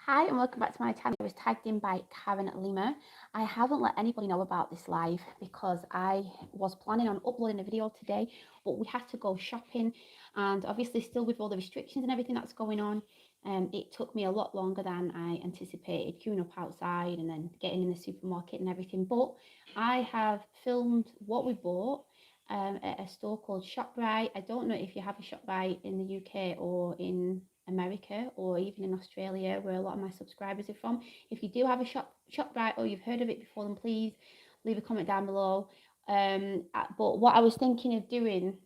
Hi and welcome back to my channel. I was tagged in by Karen Lima. I haven't let anybody know about this live because I was planning on uploading a video today, but we had to go shopping, and obviously still with all the restrictions and everything that's going on, it took me a lot longer than I anticipated, queuing up outside and then getting in the supermarket and everything. But I have filmed what we bought at a store called ShopRite. I don't know if you have a ShopRite in the UK or in America or even in Australia, where a lot of my subscribers are from. If you do have a ShopRite or you've heard of it before, then please leave a comment down below. But what I was thinking of doing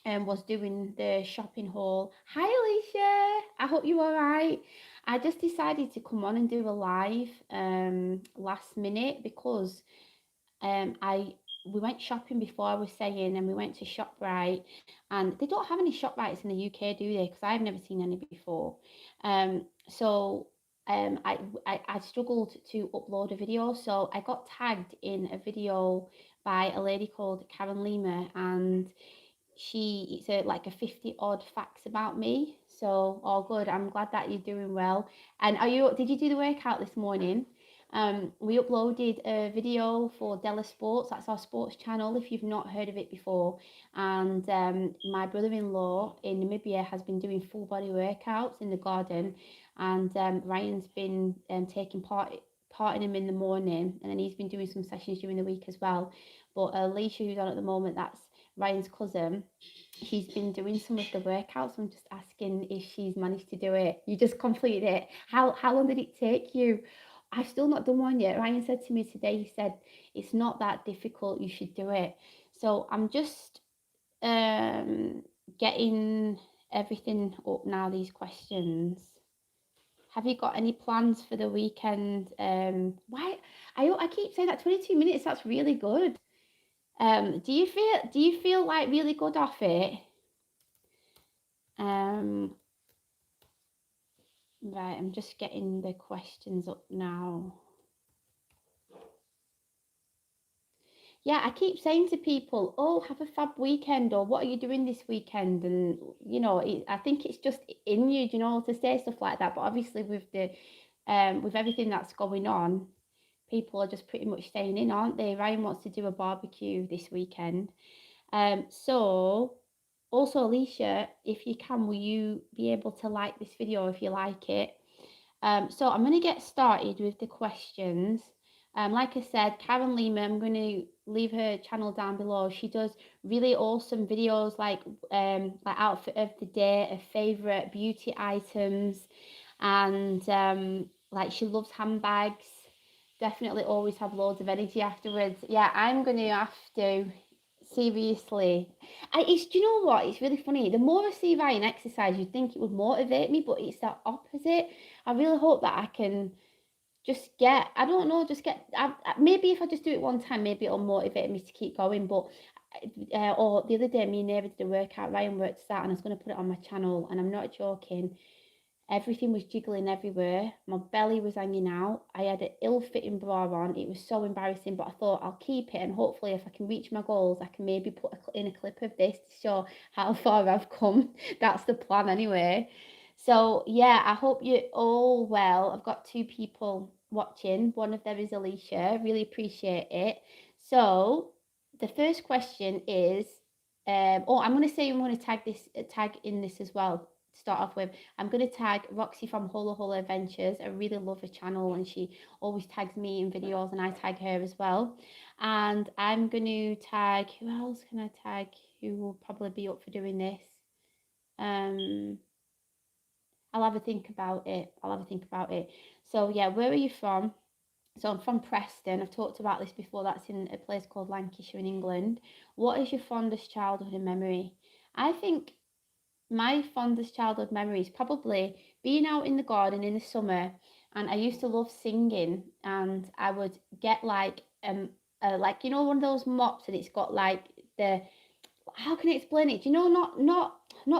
was doing the shopping haul. Hi Alicia, I hope you're all right. I just decided to come on and do a live last minute because I we went shopping before, I was saying, and we went to ShopRite, and they don't have any ShopRites in the UK, do they? Because I've never seen any before. So I struggled to upload a video, so I got tagged in a video by a lady called Karen Lima, and it's like a 50 odd facts about me. So all good. I'm glad that you're doing well. And did you do the workout this morning? We uploaded a video for Della Sports. That's our sports channel if you've not heard of it before. And my brother-in-law in Namibia has been doing full body workouts in the garden, and Ryan's been taking part in them in the morning, and then he's been doing some sessions during the week as well. But Alicia, who's on at the moment, that's Ryan's cousin, she's been doing some of the workouts. I'm just asking if she's managed to do it. You just completed it. How long did it take you? I've still not done one yet. Ryan said to me today, he said it's not that difficult, you should do it. So I'm just getting everything up now, these questions. Have you got any plans for the weekend? Why I keep saying that 22 minutes, that's really good. Do you feel like really good off it? Right, I'm just getting the questions up now. Yeah, I keep saying to people, "Oh, have a fab weekend," or "What are you doing this weekend?" And I think it's just in you, to say stuff like that. But obviously, with everything that's going on, people are just pretty much staying in, aren't they? Ryan wants to do a barbecue this weekend. So also, Alicia, if you can, will you be able to like this video if you like it? So I'm going to get started with the questions. Like I said, Karen Lima, I'm going to leave her channel down below. She does really awesome videos like outfit of the day, her favorite beauty items, and like she loves handbags. Definitely always have loads of energy afterwards. Yeah, I'm going to have to. Seriously, do you know what? It's really funny. The more I see Ryan exercise, you'd think it would motivate me, but it's the opposite. I really hope that I can just get, I don't know, maybe if I just do it one time, maybe it'll motivate me to keep going. But or the other day, me and Neighbour did a workout. Ryan worked us out, and I was going to put it on my channel, and I'm not joking. Everything was jiggling everywhere. My belly was hanging out. I had an ill-fitting bra on. It was so embarrassing, but I thought I'll keep it, and hopefully if I can reach my goals, I can maybe put in a clip of this to show how far I've come. That's the plan anyway. So yeah, I hope you're all well. I've got two people watching. One of them is Alicia. Really appreciate it. So the first question is, I'm going to say I'm going to tag in this as well to start off with. I'm going to tag Roxy from Holo Holo Adventures. I really love her channel, and she always tags me in videos, and I tag her as well. And I'm going to tag, who else can I tag who will probably be up for doing this? I'll have a think about it. So yeah, where are you from? So I'm from Preston. I've talked about this before. That's in a place called Lancashire in England. What is your fondest childhood memory? I think my fondest childhood memory is probably being out in the garden in the summer, and I used to love singing, and I would get like one of those mops, and it's got like the, how can I explain it? Do you know, not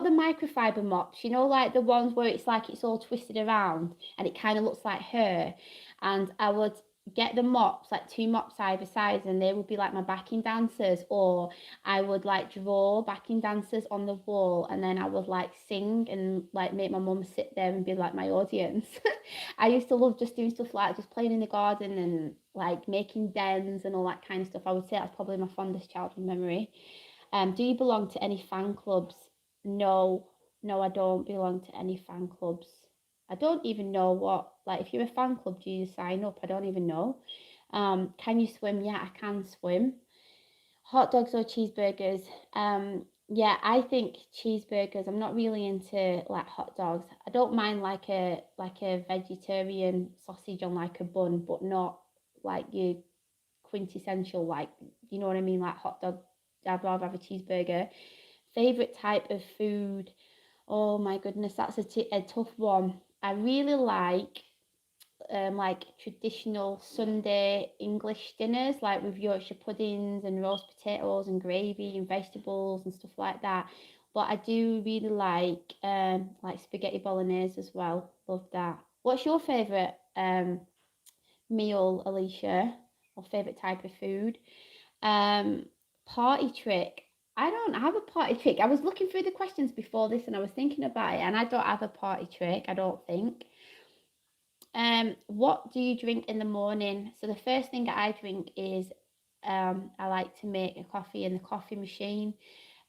the microfiber mops, like the ones where it's like it's all twisted around and it kind of looks like hair. And I would get the mops, like 2 mops either side, and they would be like my backing dancers, or I would like draw backing dancers on the wall, and then I would like sing and like make my mum sit there and be like my audience. I used to love just doing stuff like just playing in the garden and like making dens and all that kind of stuff. I would say that's probably my fondest childhood memory. Do you belong to any fan clubs? No, no, I don't belong to any fan clubs. I don't even know what, like, if you're a fan club, do you sign up? I don't even know. Can you swim? Yeah, I can swim. Hot dogs or cheeseburgers? Yeah, I think cheeseburgers. I'm not really into like hot dogs. I don't mind like a vegetarian sausage on like a bun, but not like your quintessential, like, you know what I mean, like hot dog. I'd rather have a cheeseburger. Favorite type of food? Oh my goodness, that's a tough one. I really like traditional Sunday English dinners, like with Yorkshire puddings and roast potatoes and gravy and vegetables and stuff like that. But I do really like spaghetti bolognese as well. Love that. What's your favorite meal, Alicia? Or favorite type of food? Um, Party trick. I don't have a party trick. I was looking through the questions before this and I was thinking about it, and I don't have a party trick, I don't think. What do you drink in the morning? So the first thing I drink is I like to make a coffee in the coffee machine,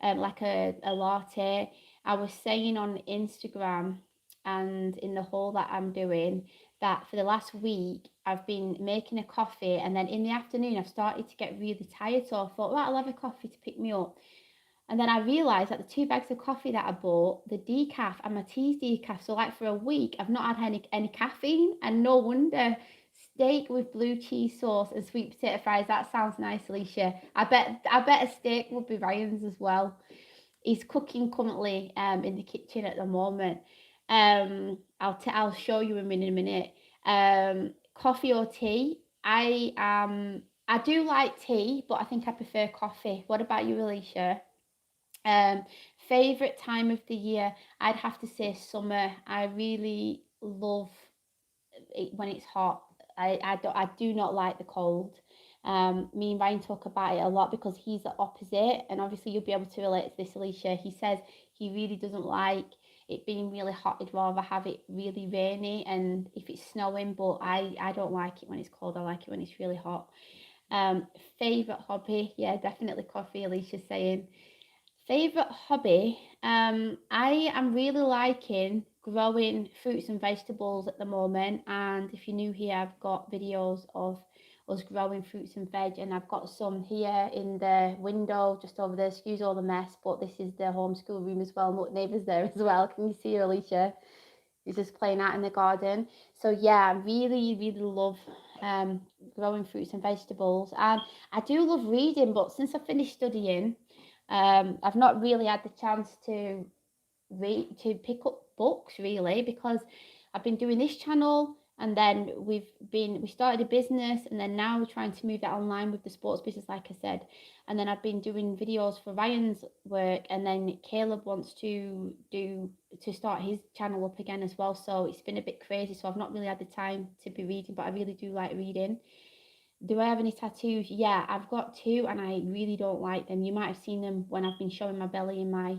like a latte. I was saying on Instagram and in the haul that I'm doing that for the last week I've been making a coffee, and then in the afternoon I've started to get really tired, so I thought, right, I'll have a coffee to pick me up. And then I realised that the 2 bags of coffee that I bought, the decaf and my tea's decaf, so like for a week, I've not had any caffeine, and no wonder. Steak with blue cheese sauce and sweet potato fries. That sounds nice, Alicia. I bet a steak would be Ryan's as well. He's cooking currently in the kitchen at the moment. I'll show you him in a minute. Coffee or tea? I do like tea, but I think I prefer coffee. What about you, Alicia? Um, Favorite time of the year, I'd have to say summer. I really love it when it's hot. I do not like the cold. Me and Ryan talk about it a lot because he's the opposite, and obviously you'll be able to relate to this, Alicia. He says he really doesn't like it being really hot. He'd rather have it really rainy and if it's snowing, but I don't like it when it's cold. I like it when it's really hot. Um, Favorite hobby? Yeah, definitely coffee, Alicia's saying. Favorite hobby? I am really liking growing fruits and vegetables at the moment. And if you're new here, I've got videos of us growing fruits and veg, and I've got some here in the window just over there. Excuse all the mess, but this is the homeschool room as well. Look, neighbours there as well. Can you see her, Alicia? He's just playing out in the garden. So yeah, I really love um growing fruits and vegetables, and I do love reading. But since I finished studying, I've not really had the chance to pick up books really, because I've been doing this channel, and then we started a business, and then now we're trying to move that online with the sports business, like I said. And then I've been doing videos for Ryan's work, and then Caleb wants to start his channel up again as well, so it's been a bit crazy, so I've not really had the time to be reading, but I really do like reading. Do I have any tattoos? Yeah, I've got two, and I really don't like them. You might have seen them when I've been showing my belly in my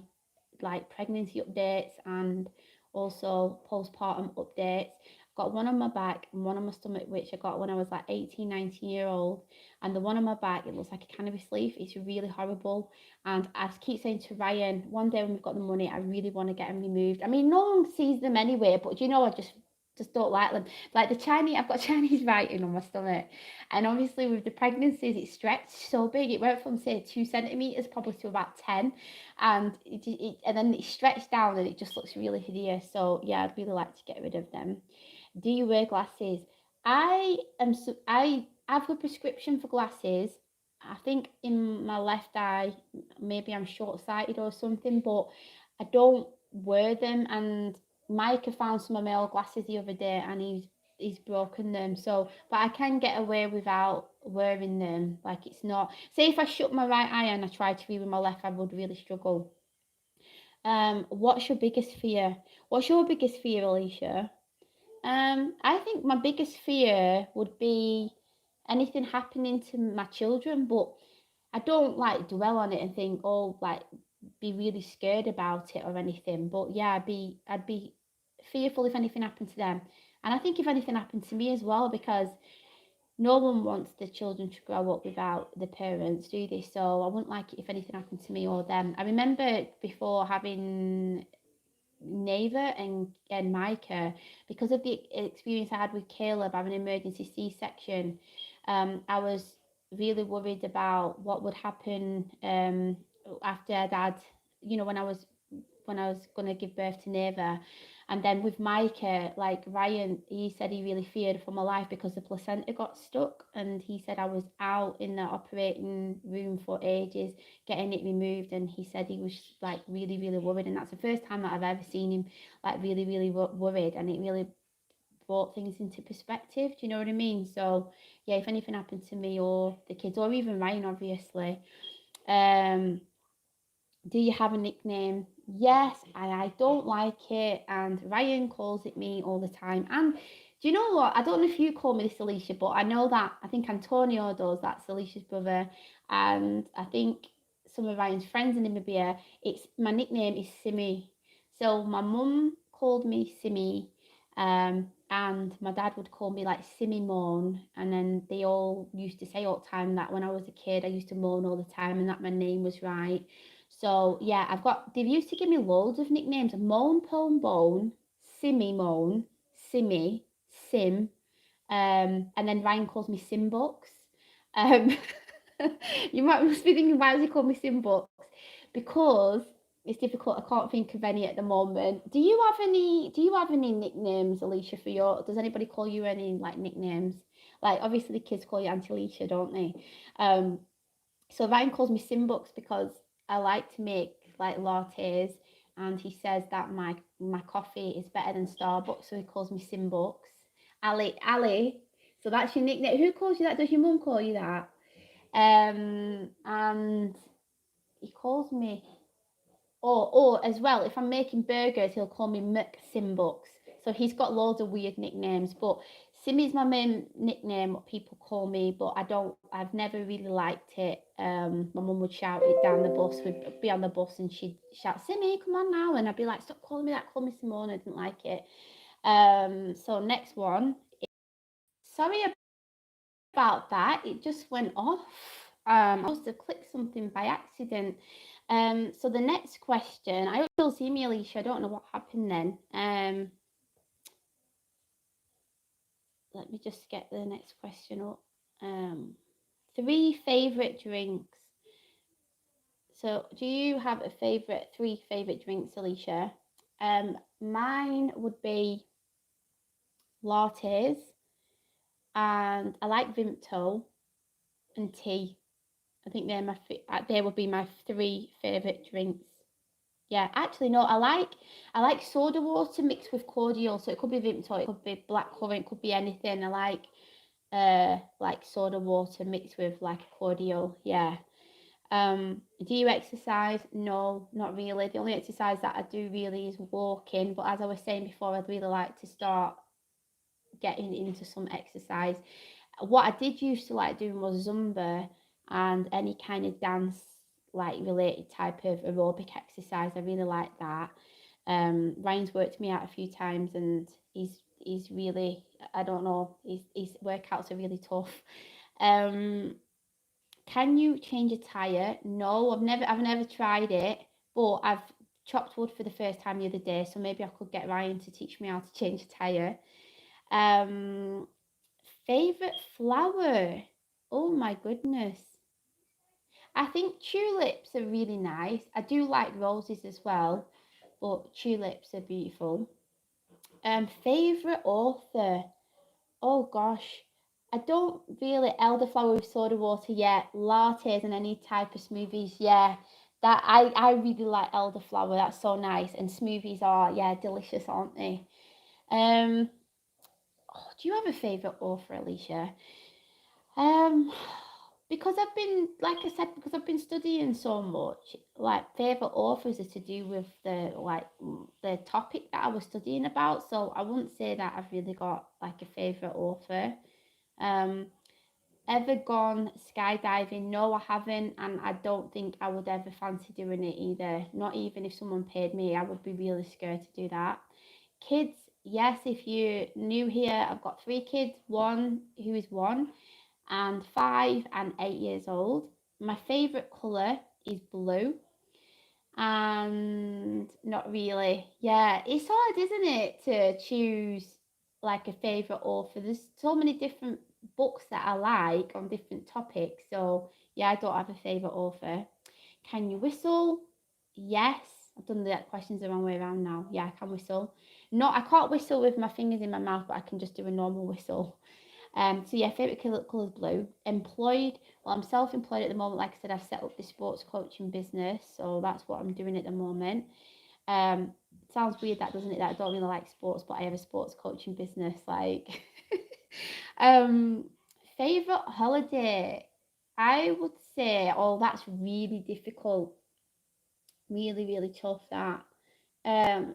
like pregnancy updates and also postpartum updates. I've got one on my back and one on my stomach, which I got when I was like 18, 19 year old. And the one on my back, it looks like a cannabis leaf. It's really horrible. And I keep saying to Ryan, one day when we've got the money, I really want to get them removed. I mean, no one sees them anyway, but you know, I just don't like them. Like the Chinese, I've got Chinese writing on my stomach, and obviously with the pregnancies, it stretched so big. It went from say 2 centimeters probably to about 10, and then it stretched down and it just looks really hideous. So yeah, I'd really like to get rid of them. Do you wear glasses? I have a prescription for glasses. I think in my left eye, maybe I'm short sighted or something, but I don't wear them. And Micah found some of my old glasses the other day, and he's broken them. So, but I can get away without wearing them. Like it's not. Say if I shut my right eye and I tried to read with my left, I would really struggle. What's your biggest fear? What's your biggest fear, Alicia? I think my biggest fear would be anything happening to my children, but I don't like dwell on it and think, oh, like be really scared about it or anything. But yeah, I'd be fearful if anything happened to them. And I think if anything happened to me as well, because no one wants the children to grow up without the parents, do they? So I wouldn't like it if anything happened to me or them. I remember before having Neva and Micah, because of the experience I had with Caleb having an emergency C-section, I was really worried about what would happen after I'd had, when I was going to give birth to Neva. And then with Micah, like Ryan, he said he really feared for my life because the placenta got stuck. And he said I was out in the operating room for ages getting it removed. And he said he was like really, really worried. And that's the first time that I've ever seen him like really, really worried. And it really brought things into perspective. Do you know what I mean? So, yeah, if anything happened to me or the kids, or even Ryan, obviously, um, do you have a nickname? Yes, I don't like it, and Ryan calls it me all the time. And do you know what? I don't know if you call me this, Alicia, but I know that I think Antonio does. That's Alicia's brother, and I think some of Ryan's friends in Namibia. It's my nickname is Simi. So my mum called me Simi, and my dad would call me like Simi Moan, and then they all used to say all the time that when I was a kid, I used to moan all the time, and that my name was right. So yeah, they've used to give me loads of nicknames: Moan, Pone, Bone, Simmy Moan, Simmy, Sim, and then Ryan calls me Simbucks. Um, you must be thinking, why does he call me Simbucks? Because it's difficult. I can't think of any at the moment. Do you have any? Do you have any nicknames, Alicia? For your? Does anybody call you any like nicknames? Like obviously the kids call you Auntie Alicia, don't they? Um, so Ryan calls me Simbucks because I like to make like lattes, and he says that my coffee is better than Starbucks, so he calls me Simbucks. Ali. So that's your nickname. Who calls you that? Does your mum call you that? And he calls me, or as well, if I'm making burgers, he'll call me McSimbucks. So he's got loads of weird nicknames, but Simmy's my main nickname, what people call me, but I've never really liked it. My mum would shout it down the bus, we'd be on the bus and she'd shout, Simmy, come on now. And I'd be like, stop calling me that, call me Simone. I didn't like it. So next one, sorry about that, it just went off. I must have clicked something by accident. So the next question, I hope you'll see me, Alicia. I don't know what happened then. Let me just get the next question up. Three favorite drinks. So, do you have three favorite drinks, Alicia? Mine would be lattes, and I like Vimto and tea. I think they would be my three favorite drinks. Yeah, actually no, I like soda water mixed with cordial. So it could be Vimto, it could be blackcurrant, it could be anything. I like soda water mixed with like a cordial. Yeah. Do you exercise? No, not really. The only exercise that I do really is walking. But as I was saying before, I'd really like to start getting into some exercise. What I did used to like doing was Zumba and any kind of dance like related type of aerobic exercise. I really like that. Ryan's worked me out a few times and he's really, I don't know, his workouts are really tough. Um, can you change a tire? No, I've never tried it, but I've chopped wood for the first time the other day, so maybe I could get Ryan to teach me how to change a tire. Um, Favorite flower? Oh my goodness. I think tulips are really nice. I do like roses as well, but tulips are beautiful. Favorite author? Oh gosh. I don't really elderflower with soda water yet. Lattes and any type of smoothies, yeah. That I really like elderflower. That's so nice. And smoothies are, yeah, delicious, aren't they? Um, do you have a favorite author, Alicia? Um, because I've been, like I said, because I've been studying so much, like favorite authors are to do with the topic that I was studying about. So I wouldn't say that I've really got like a favorite author. Um, ever gone skydiving? No, I haven't, and I don't think I would ever fancy doing it either. Not even if someone paid me, I would be really scared to do that. Kids, yes, if you're new here, I've got 3 kids, one who is 1 and 5 and 8 years old. My favourite colour is blue, and not really. Yeah, it's hard, isn't it, to choose like a favourite author. There's so many different books that I like on different topics. So yeah, I don't have a favourite author. Can you whistle? Yes. I've done the questions the wrong way around now. Yeah, I can whistle. No, I can't whistle with my fingers in my mouth, but I can just do a normal whistle. So yeah, favourite colour is blue. Employed, well, I'm self-employed at the moment. Like I said, I've set up this sports coaching business, so that's what I'm doing at the moment. Sounds weird, that doesn't it? That I don't really like sports, but I have a sports coaching business. Like, um, favourite holiday, I would say, oh, that's really difficult, really, really tough. That, um,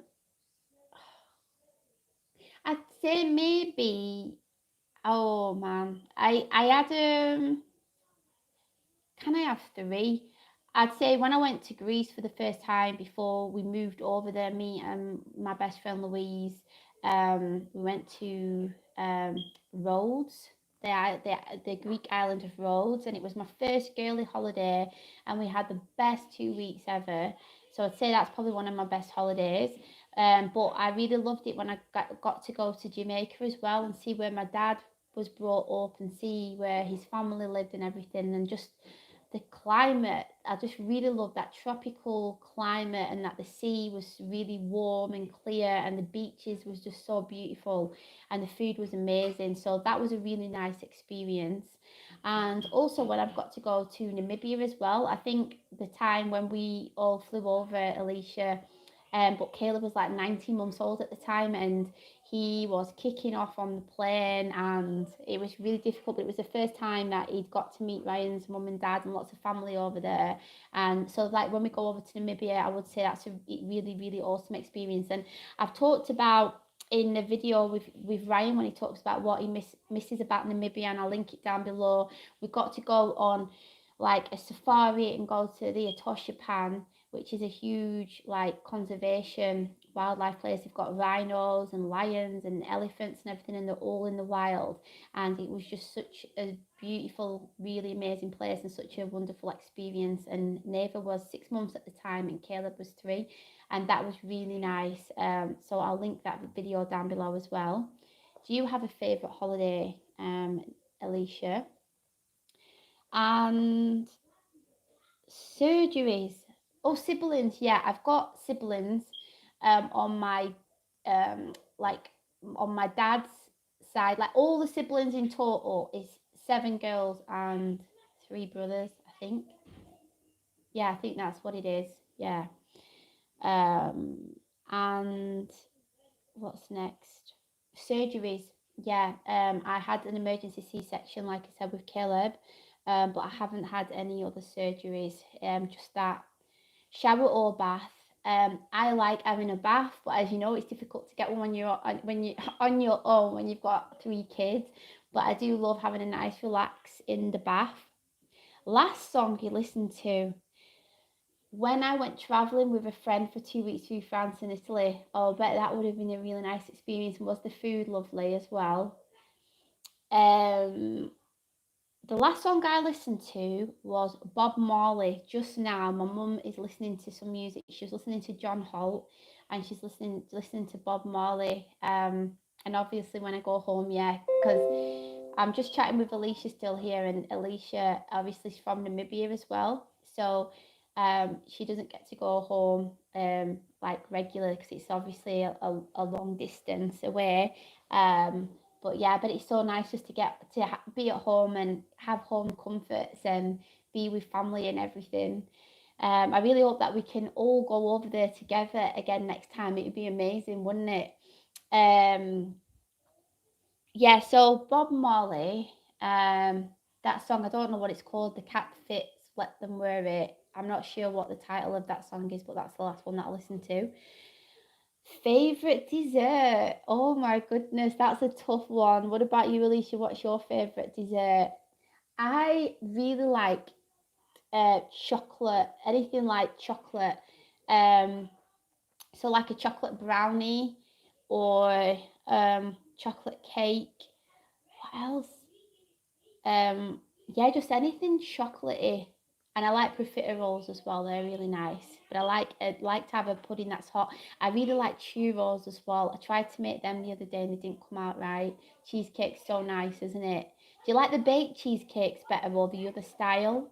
I'd say maybe. Oh man, I had Can I have 3? I'd say when I went to Greece for the first time before we moved over there, me and my best friend Louise, we went to Rhodes, the Greek island of Rhodes, and it was my first girly holiday, and we had the best 2 weeks ever. So I'd say that's probably one of my best holidays. But I really loved it when I got to go to Jamaica as well and see where my dad was brought up and see where his family lived and everything, and just the climate. I just really love that tropical climate, and that the sea was really warm and clear, and the beaches was just so beautiful, and the food was amazing. So that was a really nice experience. And also when I've got to go to Namibia as well, I think the time when we all flew over, Alicia, but Caleb was like 19 months old at the time, and he was kicking off on the plane, and it was really difficult. But it was the first time that he'd got to meet Ryan's mum and dad and lots of family over there. And so, like, when we go over to Namibia, I would say that's a really, really awesome experience. And I've talked about in the video with Ryan when he talks about what he misses about Namibia, and I'll link it down below. We got to go on like a safari and go to the Etosha Pan, which is a huge like conservation wildlife place. They've got rhinos and lions and elephants and everything, and they're all in the wild. And it was just such a beautiful, really amazing place and such a wonderful experience. And Neva was 6 months at the time, and Caleb was 3, and that was really nice. So I'll link that video down below as well. Do you have a favourite holiday, Alicia? And surgeries. Oh, siblings. Yeah, I've got siblings on my like on my dad's side. Like all the siblings in total is 7 girls and 3 brothers, I think. Yeah, I think that's what it is. Yeah. And what's next? Surgeries. Yeah, I had an emergency C-section, like I said, with Caleb, but I haven't had any other surgeries. Just that shower or bath. I like having a bath, but as you know, it's difficult to get one when you're on your own when you've got 3 kids. But I do love having a nice relax in the bath. Last song you listened to, when I went travelling with a friend for 2 weeks through France and Italy. Oh, I bet that would have been a really nice experience. And was the food lovely as well? Um, the last song I listened to was Bob Marley. Just now, my mum is listening to some music. She was listening to John Holt, and she's listening to Bob Marley. And obviously when I go home, yeah, because I'm just chatting with Alicia still here, and Alicia obviously is from Namibia as well. So she doesn't get to go home like regularly because it's obviously a long distance away. But yeah, but it's so nice just to get to be at home and have home comforts and be with family and everything. I really hope that we can all go over there together again next time. It would be amazing, wouldn't it? Um, yeah, so Bob Marley, that song, I don't know what it's called, The Cat Fits, Let Them Wear It. I'm not sure what the title of that song is, but that's the last one that I listened to. Favorite dessert? Oh my goodness, that's a tough one. What about you, Alicia? What's your favorite dessert? I really like chocolate, anything like chocolate. Um, so like a chocolate brownie or chocolate cake. What else? Um, yeah, just anything chocolatey. And I like profiteroles as well. They're really nice. But I'd like to have a pudding that's hot. I really like churros as well. I tried to make them the other day and they didn't come out right. Cheesecake's so nice, isn't it? Do you like the baked cheesecakes better or the other style?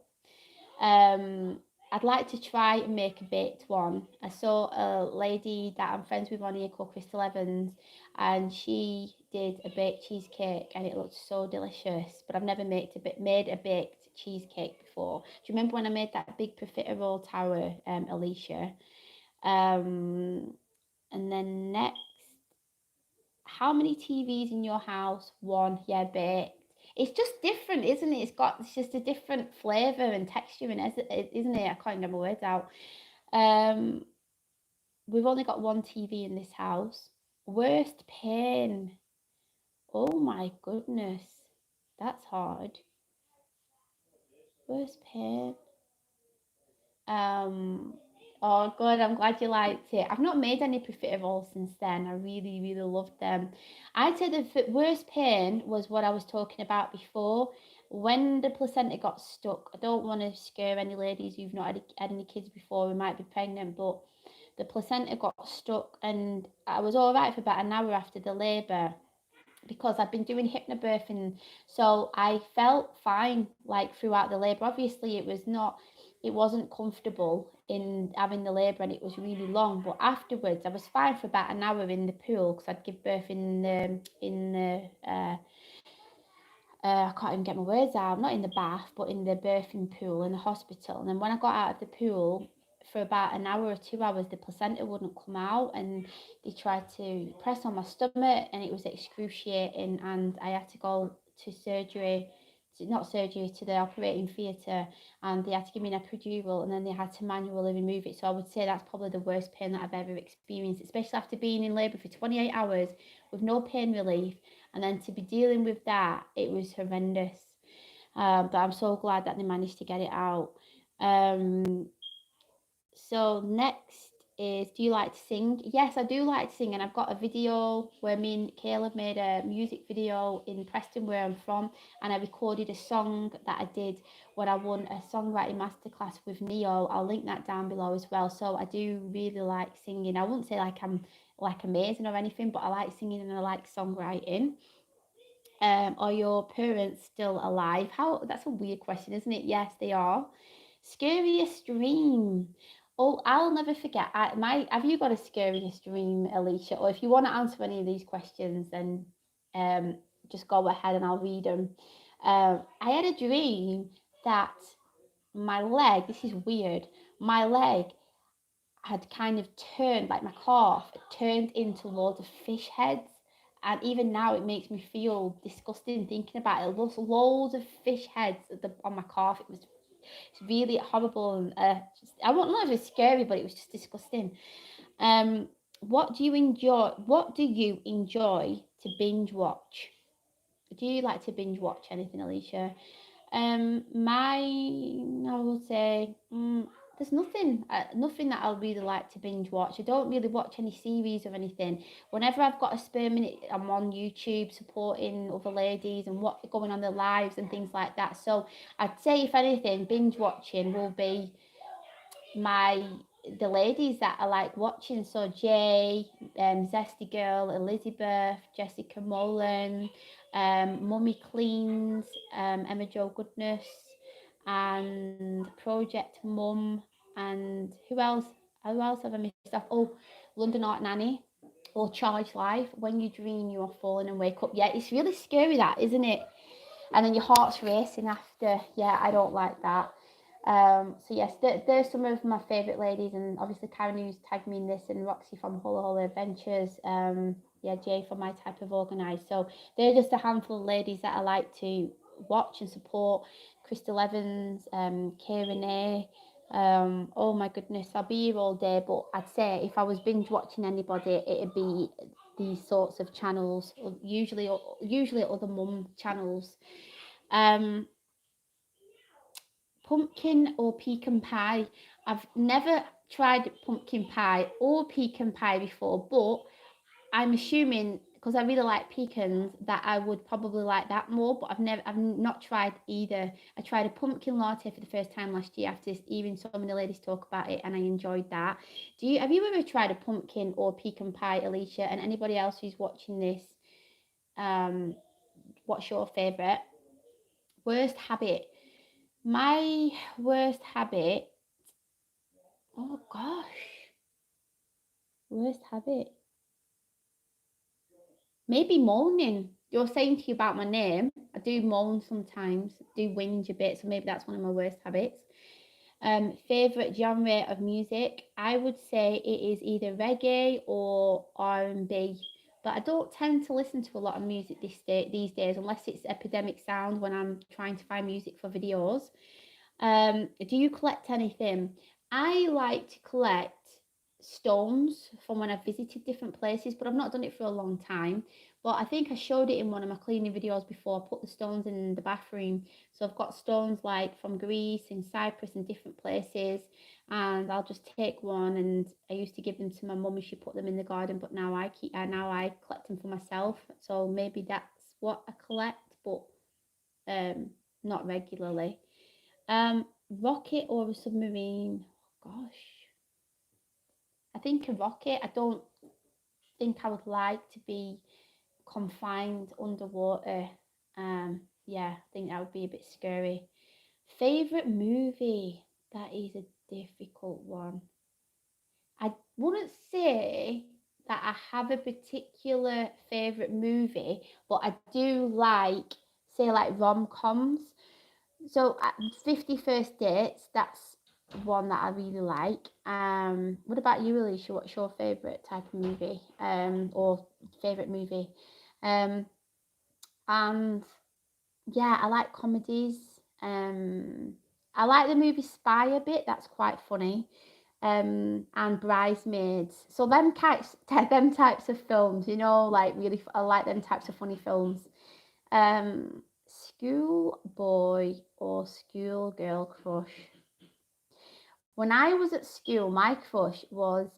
Um, I'd like to try and make a baked one. I saw a lady that I'm friends with on here called Crystal Evans, and she did a baked cheesecake, and it looked so delicious. But I've never made a baked cheesecake before. Do you remember when I made that big profiterole tower, Alicia? Um, and then next, how many TVs in your house? One, yeah, baked. It's just different, isn't it? It's just a different flavour and texture, and isn't it? I can't get my words out. Um, we've only got one TV in this house. Worst pain. Oh my goodness, that's hard. Worst pain. Um, oh, good. I'm glad you liked it. I've not made any profiterole since then. I really, really loved them. I'd say the worst pain was what I was talking about before. When the placenta got stuck, I don't want to scare any ladies who've not had any kids before who might be pregnant, but the placenta got stuck and I was all right for about an hour after the labour because I'd been doing hypnobirthing, so I felt fine like throughout the labour. Obviously, it wasn't comfortable in having the labour and it was really long. But afterwards, I was fine for about an hour in the pool because I'd give birth I can't even get my words out, not in the bath, but in the birthing pool in the hospital. And then when I got out of the pool, for about an hour or 2 hours, the placenta wouldn't come out, and they tried to press on my stomach, and it was excruciating. And I had to go to surgery, not surgery, to the operating theatre, and they had to give me an epidural, and then they had to manually remove it. So I would say that's probably the worst pain that I've ever experienced, especially after being in labour for 28 hours with no pain relief, and then to be dealing with that, it was horrendous. But I'm so glad that they managed to get it out. Um, so next is, do you like to sing? Yes, I do like to sing, and I've got a video where me and Caleb made a music video in Preston, where I'm from, and I recorded a song that I did when I won a songwriting masterclass with Neo. I'll link that down below as well. So I do really like singing. I wouldn't say like I'm like amazing or anything, but I like singing and I like songwriting. Are your parents still alive? How, that's a weird question, isn't it? Yes, they are. Scariest dream. Oh, I'll never forget. Have you got a scariest dream, Alicia? Or if you want to answer any of these questions, then um, just go ahead and I'll read them. I had a dream that my leg. This is weird. My leg had kind of turned, like my calf turned into loads of fish heads. And even now, it makes me feel disgusting thinking about it. Loads of fish heads on my calf. It's really horrible. And I won't know if it's scary, but it was just disgusting. Um, what do you enjoy? What do you enjoy to binge watch? Do you like to binge watch anything, Alicia? I would say, there's nothing that I'll really like to binge watch. I don't really watch any series or anything. Whenever I've got a spare minute, I'm on YouTube supporting other ladies and what going on their lives and things like that. So I'd say, if anything, binge watching will be my the ladies that I like watching. So Jay, Zesty Girl, Elizabeth, Jessica Mullen, Mummy Cleans, Emma Jo Goodness, and Project Mum, and who else? Who else have I missed off? Oh, London Art Nanny or Charge Life. When you dream you are falling and wake up. Yeah, it's really scary, that, isn't it? And then your heart's racing after. Yeah, I don't like that. So yes, there's some of my favourite ladies, and obviously Karen, who's tagged me in this, and Roxy from Holo Holo Adventures. Yeah, Jay from My Type of Organised. So they're just a handful of ladies that I like to watch and support. Crystal Evans, Karen A. Oh my goodness, I'll be here all day. But I'd say if I was binge watching anybody, it'd be these sorts of channels. Usually other mum channels. Um, pumpkin or pecan pie. I've never tried pumpkin pie or pecan pie before, but I'm assuming because I really like pecans that I would probably like that more. But I've not tried either. I tried a pumpkin latte for the first time last year after hearing so many ladies talk about it, and I enjoyed that. Have you ever tried a pumpkin or pecan pie, Alicia? And anybody else who's watching this, um, what's your favorite? Worst habit. My worst habit. Oh gosh, worst habit. Maybe moaning. You're saying to you about my name. I do moan sometimes, do whinge a bit, so maybe that's one of my worst habits. Favorite genre of music, I would say it is either reggae or R&B. But I don't tend to listen to a lot of music these days, unless it's epidemic sound when I'm trying to find music for videos. Do you collect anything? I like to collect stones from when I've visited different places, but I've not done it for a long time. But I think I showed it in one of my cleaning videos before. I put the stones in the bathroom. So I've got stones like from Greece and Cyprus and different places. And I'll just take one, and I used to give them to my mum and she put them in the garden, but now I collect them for myself. So maybe that's what I collect, but not regularly. Rocket or a submarine? Gosh, I think a rocket. I don't think I would like to be confined underwater. Yeah, I think that would be a bit scary. Favorite movie? That is a difficult one. I wouldn't say that I have a particular favorite movie, but I do like, say, like rom-coms. So 50 First Dates, that's one that I really like. What about you, Alicia? What's your favourite type of movie? Or favourite movie? Um, and yeah, I like comedies. I like the movie Spy a bit. That's quite funny. And Bridesmaids. So them types of films, like really, I like them types of funny films. Schoolboy or schoolgirl crush. When I was at school, my crush was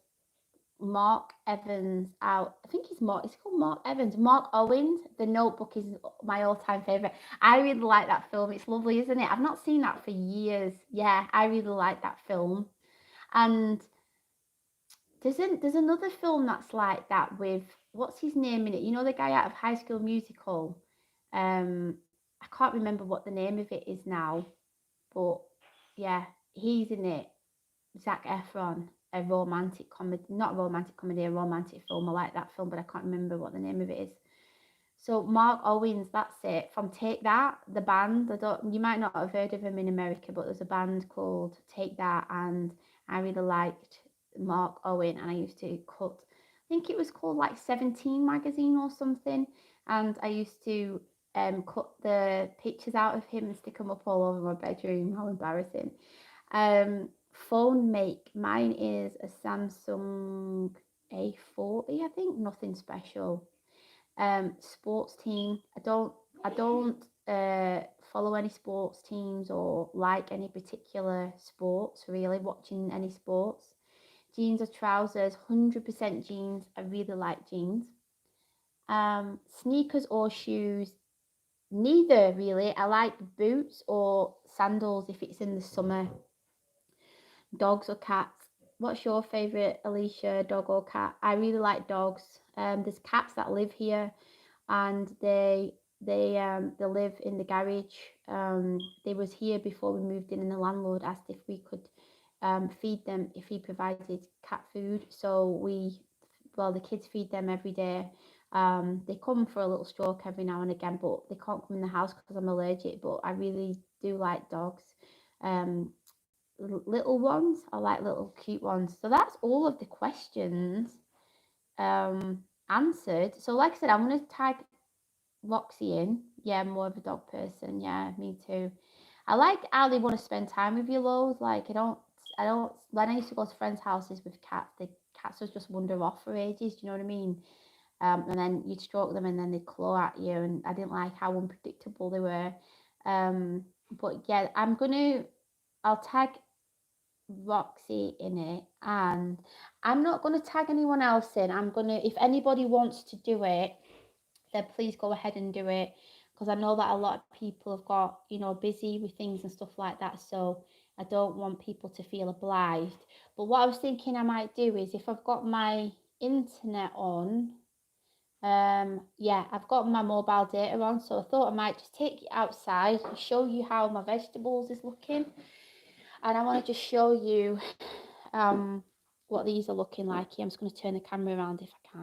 Mark Evans out. I think it's called Mark Evans. Mark Owens. The Notebook is my all-time favorite. I really like that film. It's lovely, isn't it? I've not seen that for years. Yeah, I really like that film. And there's another film that's like that with, what's his name in it? The guy out of High School Musical. I can't remember what the name of it is now, but yeah, he's in it. Zac Efron, a romantic comedy, not a romantic comedy, a romantic film. I like that film, but I can't remember what the name of it is. So Mark Owens, that's it. From Take That, the band. You might not have heard of him in America, but there's a band called Take That, and I really liked Mark Owen, and I used to cut. I think it was called like 17 magazine or something, and I used to cut the pictures out of him and stick them up all over my bedroom. How embarrassing. Phone make. Mine is a Samsung A40, I think. Nothing special. Sports team. I don't follow any sports teams or like any particular sports, really, watching any sports. Jeans or trousers, 100% jeans. I really like jeans. Sneakers or shoes, neither really. I like boots or sandals if it's in the summer. Dogs or cats? What's your favourite, Alicia, dog or cat? I really like dogs. There's cats that live here, and they live in the garage. They was here before we moved in, and the landlord asked if we could feed them if he provided cat food. So the kids feed them every day. They come for a little stroke every now and again, but they can't come in the house because I'm allergic. But I really do like dogs. Um, Little ones. I like little cute ones. So that's all of the questions answered. So like I said, I'm going to tag Roxy in. Yeah, I'm more of a dog person. Yeah, me too. I like how they want to spend time with you, loads. Like I don't. When I used to go to friends' houses with cats, the cats would just wander off for ages. Do you know what I mean? And then you'd stroke them, and then they'd claw at you, and I didn't like how unpredictable they were. But yeah, I'm gonna I'll tag Roxy in it, and I'm not going to tag anyone else in. I'm going to, if anybody wants to do it, then please go ahead and do it, because I know that a lot of people have got, you know, busy with things and stuff like that, so I don't want people to feel obliged. But what I was thinking I might do is, if I've got my internet on, yeah, I've got my mobile data on, so I thought I might just take you outside and show you how my vegetables is looking. And I want to just show you what these are looking like here. I'm just going to turn the camera around if I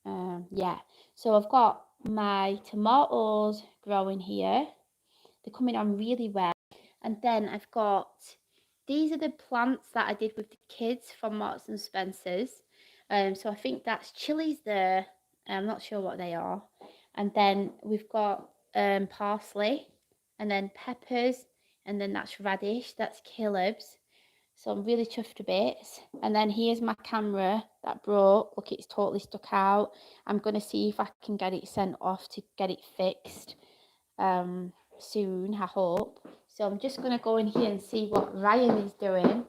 can. Yeah, so I've got my tomatoes growing here. They're coming on really well. And then I've got, these are the plants that I did with the kids from Marks and Spencer's. So I think that's chilies there. I'm not sure what they are. And then we've got parsley, and then peppers, and then that's radish, that's Caleb's. So I'm really chuffed a bit. And then here's my camera that broke. Look, it's totally stuck out. I'm going to see if I can get it sent off to get it fixed soon, I hope. So I'm just going to go in here and see what Ryan is doing.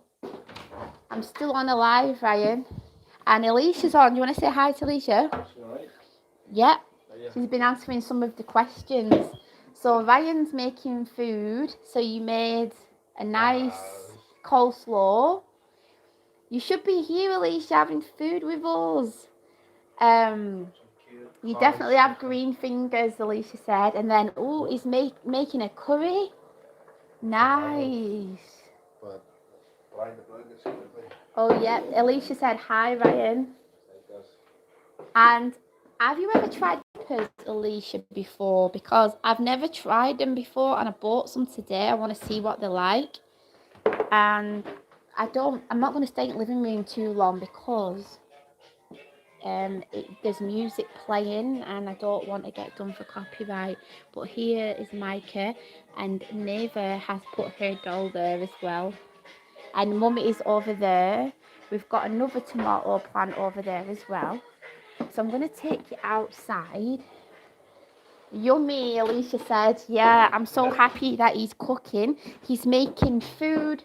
I'm still on a live, Ryan. And Alicia's on. Do you want to say hi to Alicia? Right. Yeah. She's been answering some of the questions. So Ryan's making food. So you made a nice coleslaw. You should be here, Alicia, having food with us. You definitely have green fingers, Alicia said. And then, oh, he's making a curry. Nice. Oh, yeah. Alicia said, hi, Ryan. And have you ever tried peppers, Alicia, before? Because I've never tried them before, and I bought some today. I want to see what they're like. And I'm not going to stay in the living room too long because there's music playing and I don't want to get done for copyright. But here is Micah, and Neva has put her doll there as well. And Mum is over there. We've got another tomato plant over there as well. So I'm going to take you outside. Yummy, Alicia said. Yeah, I'm so happy that he's cooking. He's making food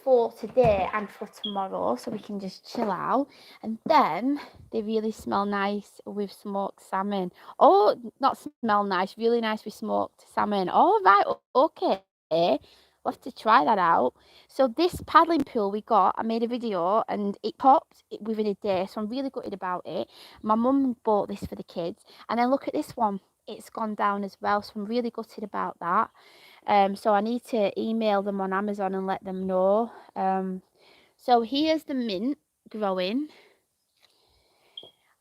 for today and for tomorrow, so we can just chill out. And then they really smell nice with smoked salmon. Oh, not smell nice, really nice with smoked salmon. Oh, right, okay. We'll have to try that out. So this paddling pool we got, I made a video and it popped within a day, so I'm really gutted about it. My mum bought this for the kids, and then look at this one, it's gone down as well, so I'm really gutted about that. So I need to email them on Amazon and let them know. So here's the mint growing.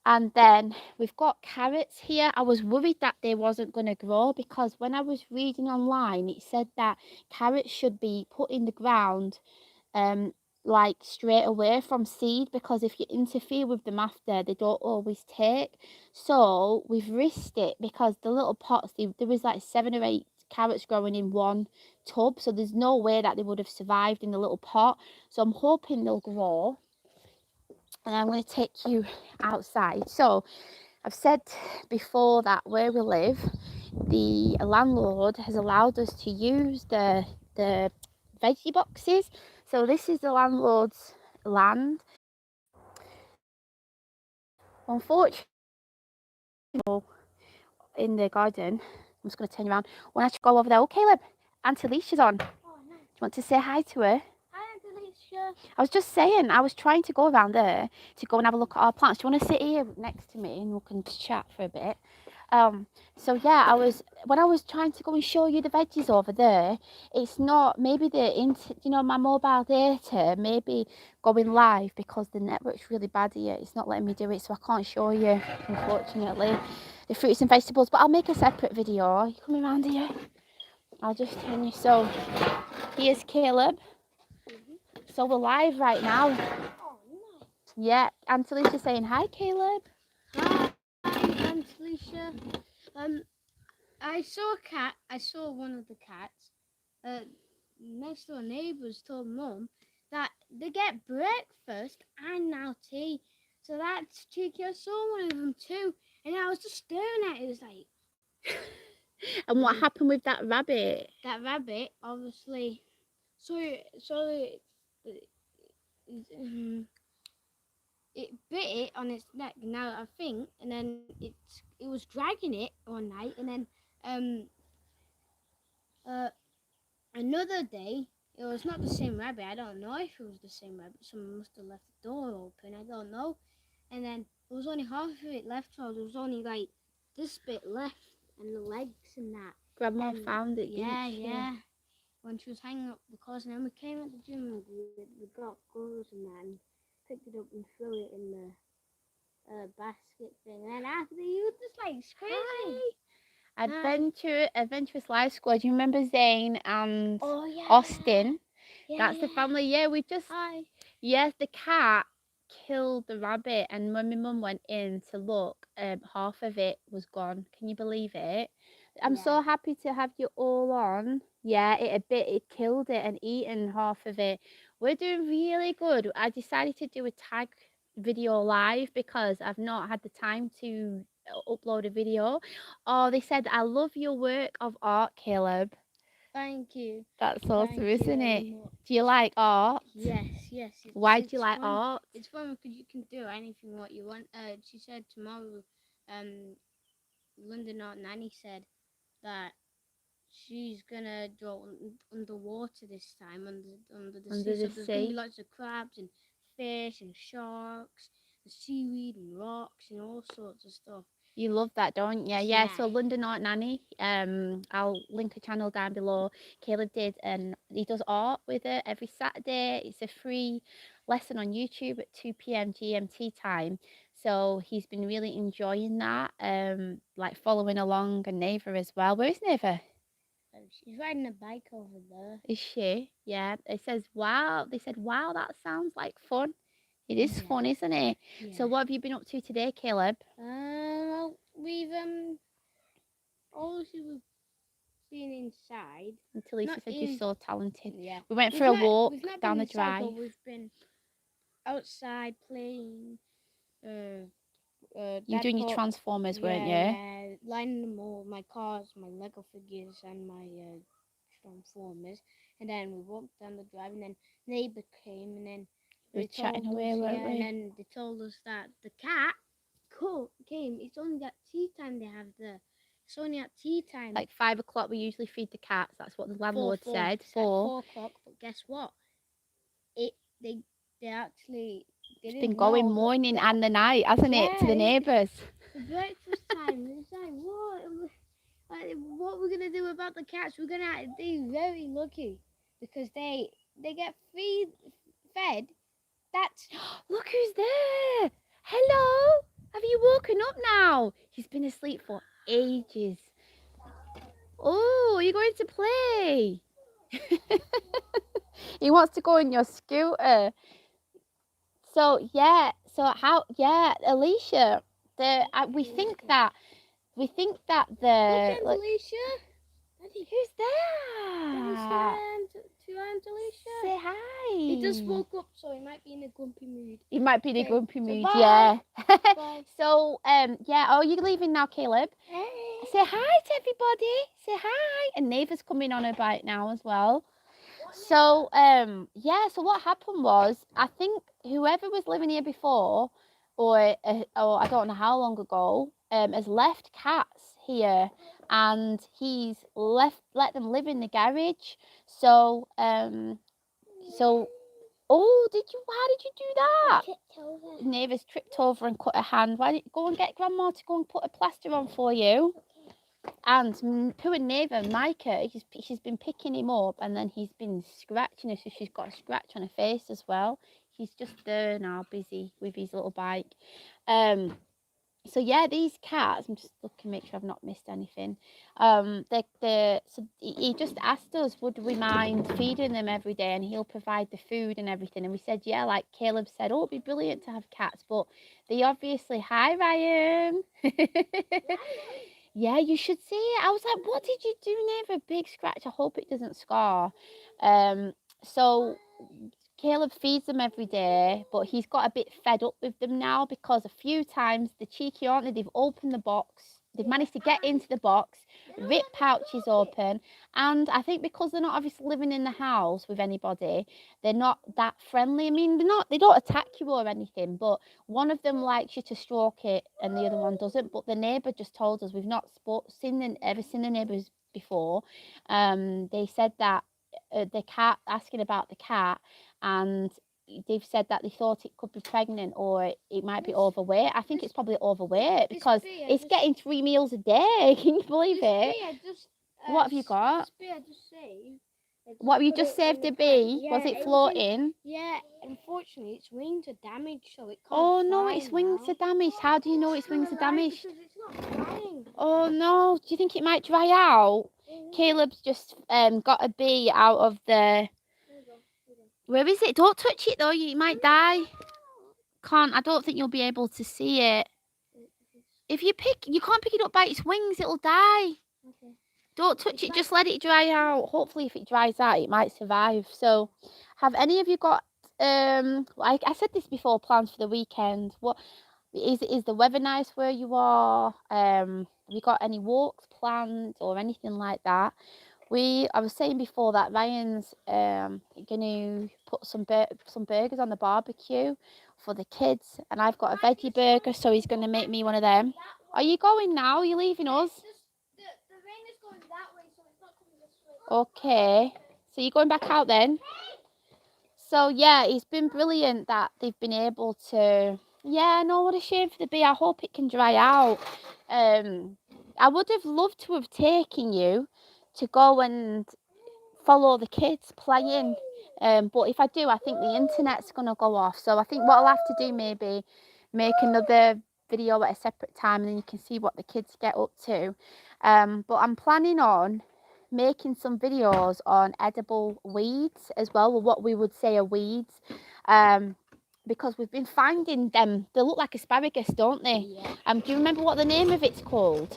And then we've got carrots here. I was worried that they wasn't going to grow, because when I was reading online, it said that carrots should be put in the ground like straight away from seed, because if you interfere with them after, they don't always take. So we've risked it, because the little pots, there was like 7 or 8 carrots growing in one tub, so there's no way that they would have survived in the little pot. So I'm hoping they'll grow. And I'm going to take you outside. So I've said before that where we live, the landlord has allowed us to use the veggie boxes. So this is the landlord's land. Unfortunately, in the garden, I'm just going to turn you around. When I go over there, oh Caleb, Auntie Alicia's on. Oh, nice. Do you want to say hi to her? Hi, Auntie Alicia. I was just saying, I was trying to go around there to go and have a look at our plants. Do you want to sit here next to me and we can chat for a bit? So yeah, when I was trying to go and show you the veggies over there, it's not, maybe my mobile data maybe going live, because the network's really bad here. It's not letting me do it, so I can't show you, unfortunately, the fruits and vegetables. But I'll make a separate video. Are you coming around here? I'll just turn you. So here's Caleb. So we're live right now. Oh, nice. Yeah, Auntie Alicia's saying hi, Caleb. Hi, Auntie Alicia. I saw a cat. I saw one of the cats. Next door neighbours told Mum that they get breakfast and now tea. So that's cheeky. I saw one of them too, and I was just staring at it. It was like. And what happened with that rabbit? That rabbit, obviously, it, it bit it on its neck. Now I think, and then it was dragging it one night, and then um uh another day. It was not the same rabbit. I don't know if it was the same rabbit. Someone must have left the door open. I don't know. And then there was only half of it left, so there was only like this bit left and the legs and that. Grandma And found it, yeah, didn't she? yeah. When she was hanging up the clothes, and then we came at the gym and we got clothes and that, and picked it up and threw it in the basket thing. And after you were just like crazy. Adventurous Life Squad. You remember Zane and Oh yeah. Austin? Yeah, That's the family. Yeah, we just Hi. yes, the cat killed the rabbit, and when my mum went in to look, half of it was gone. Can you believe it? I'm Yeah. so happy to have you all on. Yeah, it killed it and eaten half of it. We're doing really good. I decided to do a tag video live because I've not had the time to upload a video. Oh, they said I love your work of art, Caleb. Thank you. That's Thank awesome, you isn't very it? much. Do you like art? Yes, yes. Why do you It's like fun. art? It's fun because you can do anything what you want. She said tomorrow, London Art Nanny said that she's gonna draw underwater this time under the sea. Under So the there's gonna be sea. lots of crabs and fish and sharks, and seaweed and rocks and all sorts of stuff. You love that, don't you? Yeah, Yeah. so London Art Nanny, I'll link a channel down below. Caleb did, and he does art with it every Saturday. It's a free lesson on YouTube at 2 p.m. GMT time. So he's been really enjoying that, like following along, and Neva as well. Where's Neva? She's riding a bike over there. Is she? Yeah. It says, wow. They said, wow, that sounds like fun. It is fun, isn't it? Yeah. So what have you been up to today, Caleb? Well, we've obviously we've been inside. Until Lisa Not said you're in. so talented. Yeah. We went for a walk We've not down been the inside, drive. but we've been outside playing. You Dad doing your bought, Transformers, weren't you? yeah, lining them all, my cars, my Lego figures, and my Transformers. And then we walked down the drive, and then neighbour came, and then We were they chatting told us, away, weren't yeah, and we? then they told us that the cat came. It's only at tea time they have the. It's only at tea time. Like 5 o'clock, we usually feed the cats. That's what the landlord said. It's at 4. 4 o'clock. But guess what? It they actually they It's been didn't going know that. morning and the night, hasn't it, to the Yeah, neighbours? the breakfast time. It's like what we're gonna do about the cats? We're gonna be very lucky because they get fed. That's Look who's there. Hello. Have you woken up now? He's been asleep for ages. Oh, you're going to play. He wants to go on your scooter. So yeah, Alicia, we think that the look, Alicia. who's there? To Aunt Alicia. Say hi. He just woke up, so he might be in a grumpy mood. He might be in a Okay, grumpy so mood, bye. yeah. Bye. So yeah. Oh, you're leaving now, Caleb. Hey. Say hi to everybody. Say hi. And Neva's coming on her bike now as well. So yeah. So what happened was, I think whoever was living here before, or I don't know how long ago, has left cats here, and he's let them live in the garage. So so oh, how did you do that? Neva's tripped over and cut her hand. Why don't you go and get Grandma to go and put a plaster on for you? And poor Neva, Micah, she's been picking him up, and then he's been scratching her, so she's got a scratch on her face as well. He's just there now, busy with his little bike. So yeah, these cats, I'm just looking, make sure I've not missed anything. So he just asked us, would we mind feeding them every day, and he'll provide the food and everything. And we said, yeah, like Caleb said, oh, it'd be brilliant to have cats, but they obviously, hi Ryan. Yeah, you should see it. I was like, what did you do, Neva? A big scratch. I hope it doesn't scar. So Caleb feeds them every day, but he's got a bit fed up with them now, because a few times the cheeky auntie, they've opened the box they've managed to get into the box, rip pouches open, and I think because they're not obviously living in the house with anybody, they're not that friendly. I mean, they don't attack you or anything, but one of them likes you to stroke it and the other one doesn't. But the neighbour just told us, we've not ever seen the neighbours before. They said that the cat, asking about the cat, and they've said that they thought it could be pregnant or it might be overweight. I think it's probably overweight because it's getting 3 meals a day. Can you believe it? What have you got? What have you just saved a bee? Was it floating? Yeah, unfortunately, its wings are damaged, so it can't Oh no, fly its wings now. are damaged. How do you know its wings are damaged? Because it's not flying. Oh no, do you think it might dry out? Caleb's just got a bee out of the... Where is it? Don't touch it though, you might die. I don't think you'll be able to see it. If you can't pick it up by its wings, it'll die. Okay. Don't touch it, just let it dry out. Hopefully if it dries out, it might survive. So have any of you got, like I said this before, plans for the weekend? What is the weather nice where you are? Have you got any walks planned or anything like that? I was saying before that Ryan's gonna put some burgers on the barbecue for the kids, and I've got a veggie burger, so he's gonna make me one of them. Are you going now? Are you leaving us? The rain is going that way, so it's not coming this way. Okay, so you're going back out then? So yeah, it's been brilliant that they've been able to. Yeah, no, what a shame for the bee. I hope it can dry out. I would have loved to have taken you to go and follow the kids playing. But if I do, I think the internet's gonna go off. So I think what I'll have to do, maybe make another video at a separate time, and then you can see what the kids get up to. But I'm planning on making some videos on edible weeds as well, or what we would say are weeds. Because we've been finding them. They look like asparagus, don't they? Yeah. Do you remember what the name of it's called?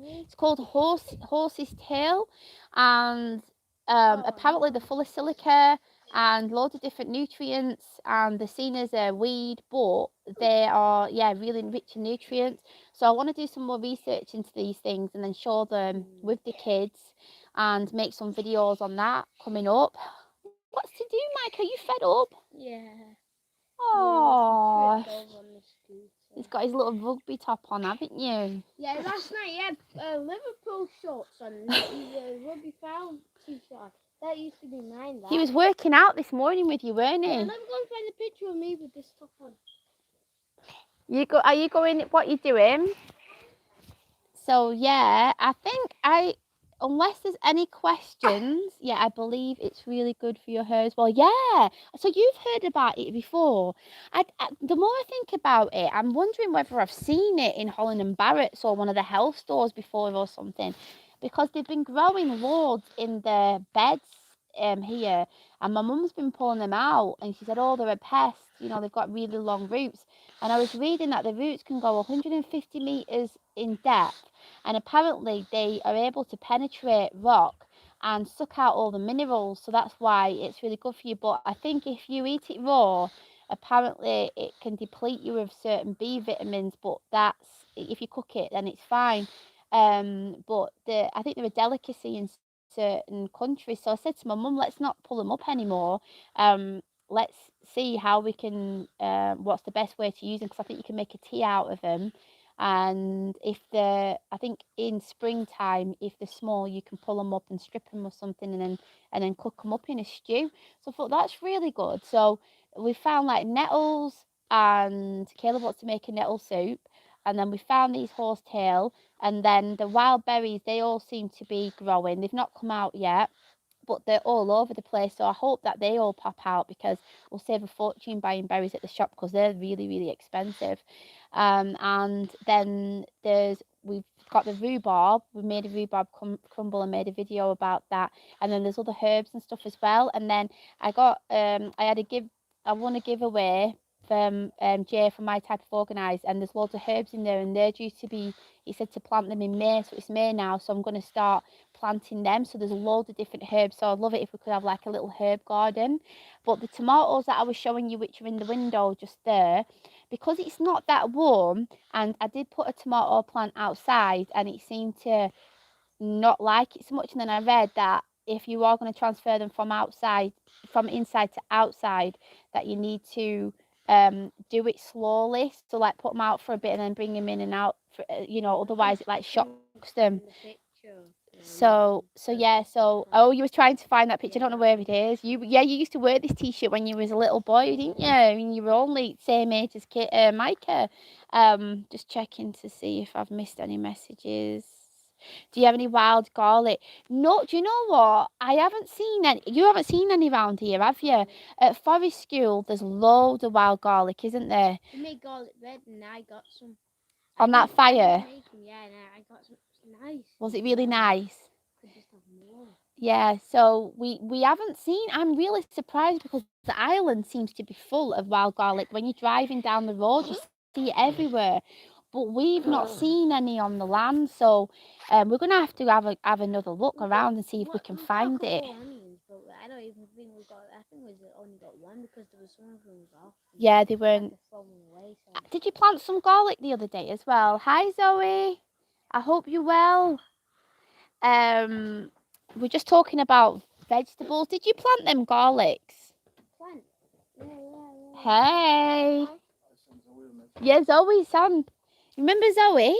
It's called horse's tail, and apparently they're full of silica and loads of different nutrients, and they're seen as a weed, but they are, yeah, really rich in nutrients. So I want to do some more research into these things and then show them with the kids and make some videos on that coming up. What's to do, Mike? Are you fed up? Yeah. Oh, Yeah, he's got his little rugby top on, haven't you? yeah, last night he had Liverpool shorts on and he's a rugby foul t-shirt. That used to be mine, that. He was working out this morning with you, weren't he? Yeah, let me go and find a picture of me with this top on. Are you going? What you doing? So yeah, I think unless there's any questions, yeah, I believe it's really good for your hair as well. Yeah. So you've heard about it before. The more I think about it, I'm wondering whether I've seen it in Holland and Barrett's or one of the health stores before or something, because they've been growing loads in the beds here, and my mum's been pulling them out, and she said, oh, they're a pest. You know, they've got really long roots. And I was reading that the roots can go 150 meters in depth, and apparently they are able to penetrate rock and suck out all the minerals, so that's why it's really good for you. But I think if you eat it raw, apparently it can deplete you of certain B vitamins, but that's if you cook it, then it's fine. But I think they're a delicacy in certain countries, so I said to my mum, let's not pull them up anymore. Let's see how we can what's the best way to use them, because I think you can make a tea out of them. And I think in springtime, if they're small, you can pull them up and strip them or something, and then cook them up in a stew. So I thought that's really good. So we found like nettles, and Caleb wants to make a nettle soup, and then we found these horsetail, and then the wild berries, they all seem to be growing. They've not come out yet, but they're all over the place. So I hope that they all pop out, because we'll save a fortune buying berries at the shop, because they're really, really expensive. And then we've got the rhubarb. We made a rhubarb crumble and made a video about that. And then there's other herbs and stuff as well. And then I won a giveaway from Jay from My Type of Organised, and there's loads of herbs in there, and they're due to be, he said to plant them in May, so it's May now, so I'm going to start planting them. So there's loads of different herbs, so I'd love it if we could have like a little herb garden. But the tomatoes that I was showing you, which are in the window just there, because it's not that warm, and I did put a tomato plant outside and it seemed to not like it so much. And then I read that if you are going to transfer them from inside to outside, that you need to do it slowly. So like put them out for a bit and then bring them in and out, for, otherwise it like shocks them. So yeah, oh, you was trying to find that picture. I don't know where it is. You used to wear this t-shirt when you was a little boy, didn't you? I mean, you were only same age as Micah. Just checking to see if I've missed any messages. Do you have any wild garlic? No. Do you know what? I haven't seen any. You haven't seen any around here, have you? At Forest School, there's loads of wild garlic, isn't there? You made garlic bread, and I got some. On that fire? Yeah, and I got some. Nice. Was it really nice? Could just have more. Yeah, so we haven't seen. I'm really surprised because the island seems to be full of wild garlic. When you're driving down the road, you see it everywhere, but we've not seen any on the land. So we're gonna have to have another look around and see if we can find it. Onions, but I don't even think we got. I think we only got one because there was some of them off. Yeah, they weren't. Away, so. Did you plant some garlic the other day as well? Hi Zoe, I hope you're well. We're just talking about vegetables. Did you plant them garlics? Plant. Yeah. Hey. Yeah, Zoe's son. Remember Zoe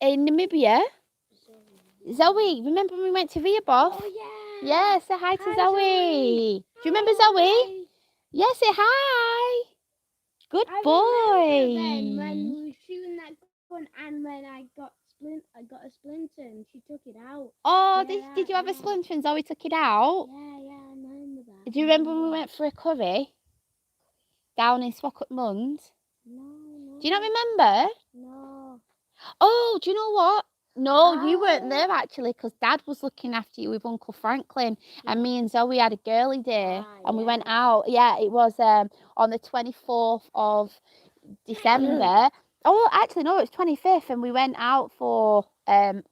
in Namibia? Zoe, remember when we went to Rehoboth? Oh yeah. Yeah, say hi to Zoe. Do you remember Zoe? Hi. Yeah, say hi. Good I boy. Then when we were shooting that gun, and when I got a splinter, and she took it out. Oh, did you have a splinter and Zoe took it out? Yeah, I remember that. Do you remember when we went for a curry down in Swakop Mund? No. Do you not remember? No. Oh, do you know what? No, you weren't there actually, because Dad was looking after you with Uncle Franklin, and me and Zoe had a girly day, and we went out. Yeah, it was on the 24th of December. Oh, actually, no, it was 25th, and we went out for a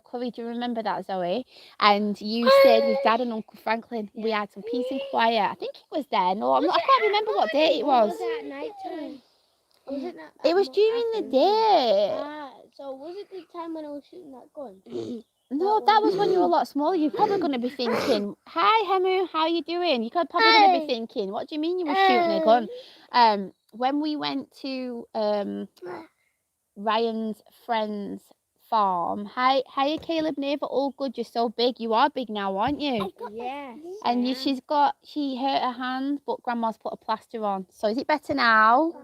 curry. Do you remember that, Zoe? And you stayed with Dad and Uncle Franklin. We had some peace and quiet. I think it was there. No, I can't remember what date it was. Was it at night time? Was it not? It was during the day. So was it the time when I was shooting that gun? No, that was when you were a lot smaller. You're probably going to be thinking, hi, Hemu, how you doing? You're probably going to be thinking, what do you mean you were shooting a gun? When we went to Ryan's friend's farm, hi, Caleb, Neighbour, all good, you're so big. You are big now, aren't you? Yes. And she hurt her hand, but Grandma's put a plaster on. So is it better now?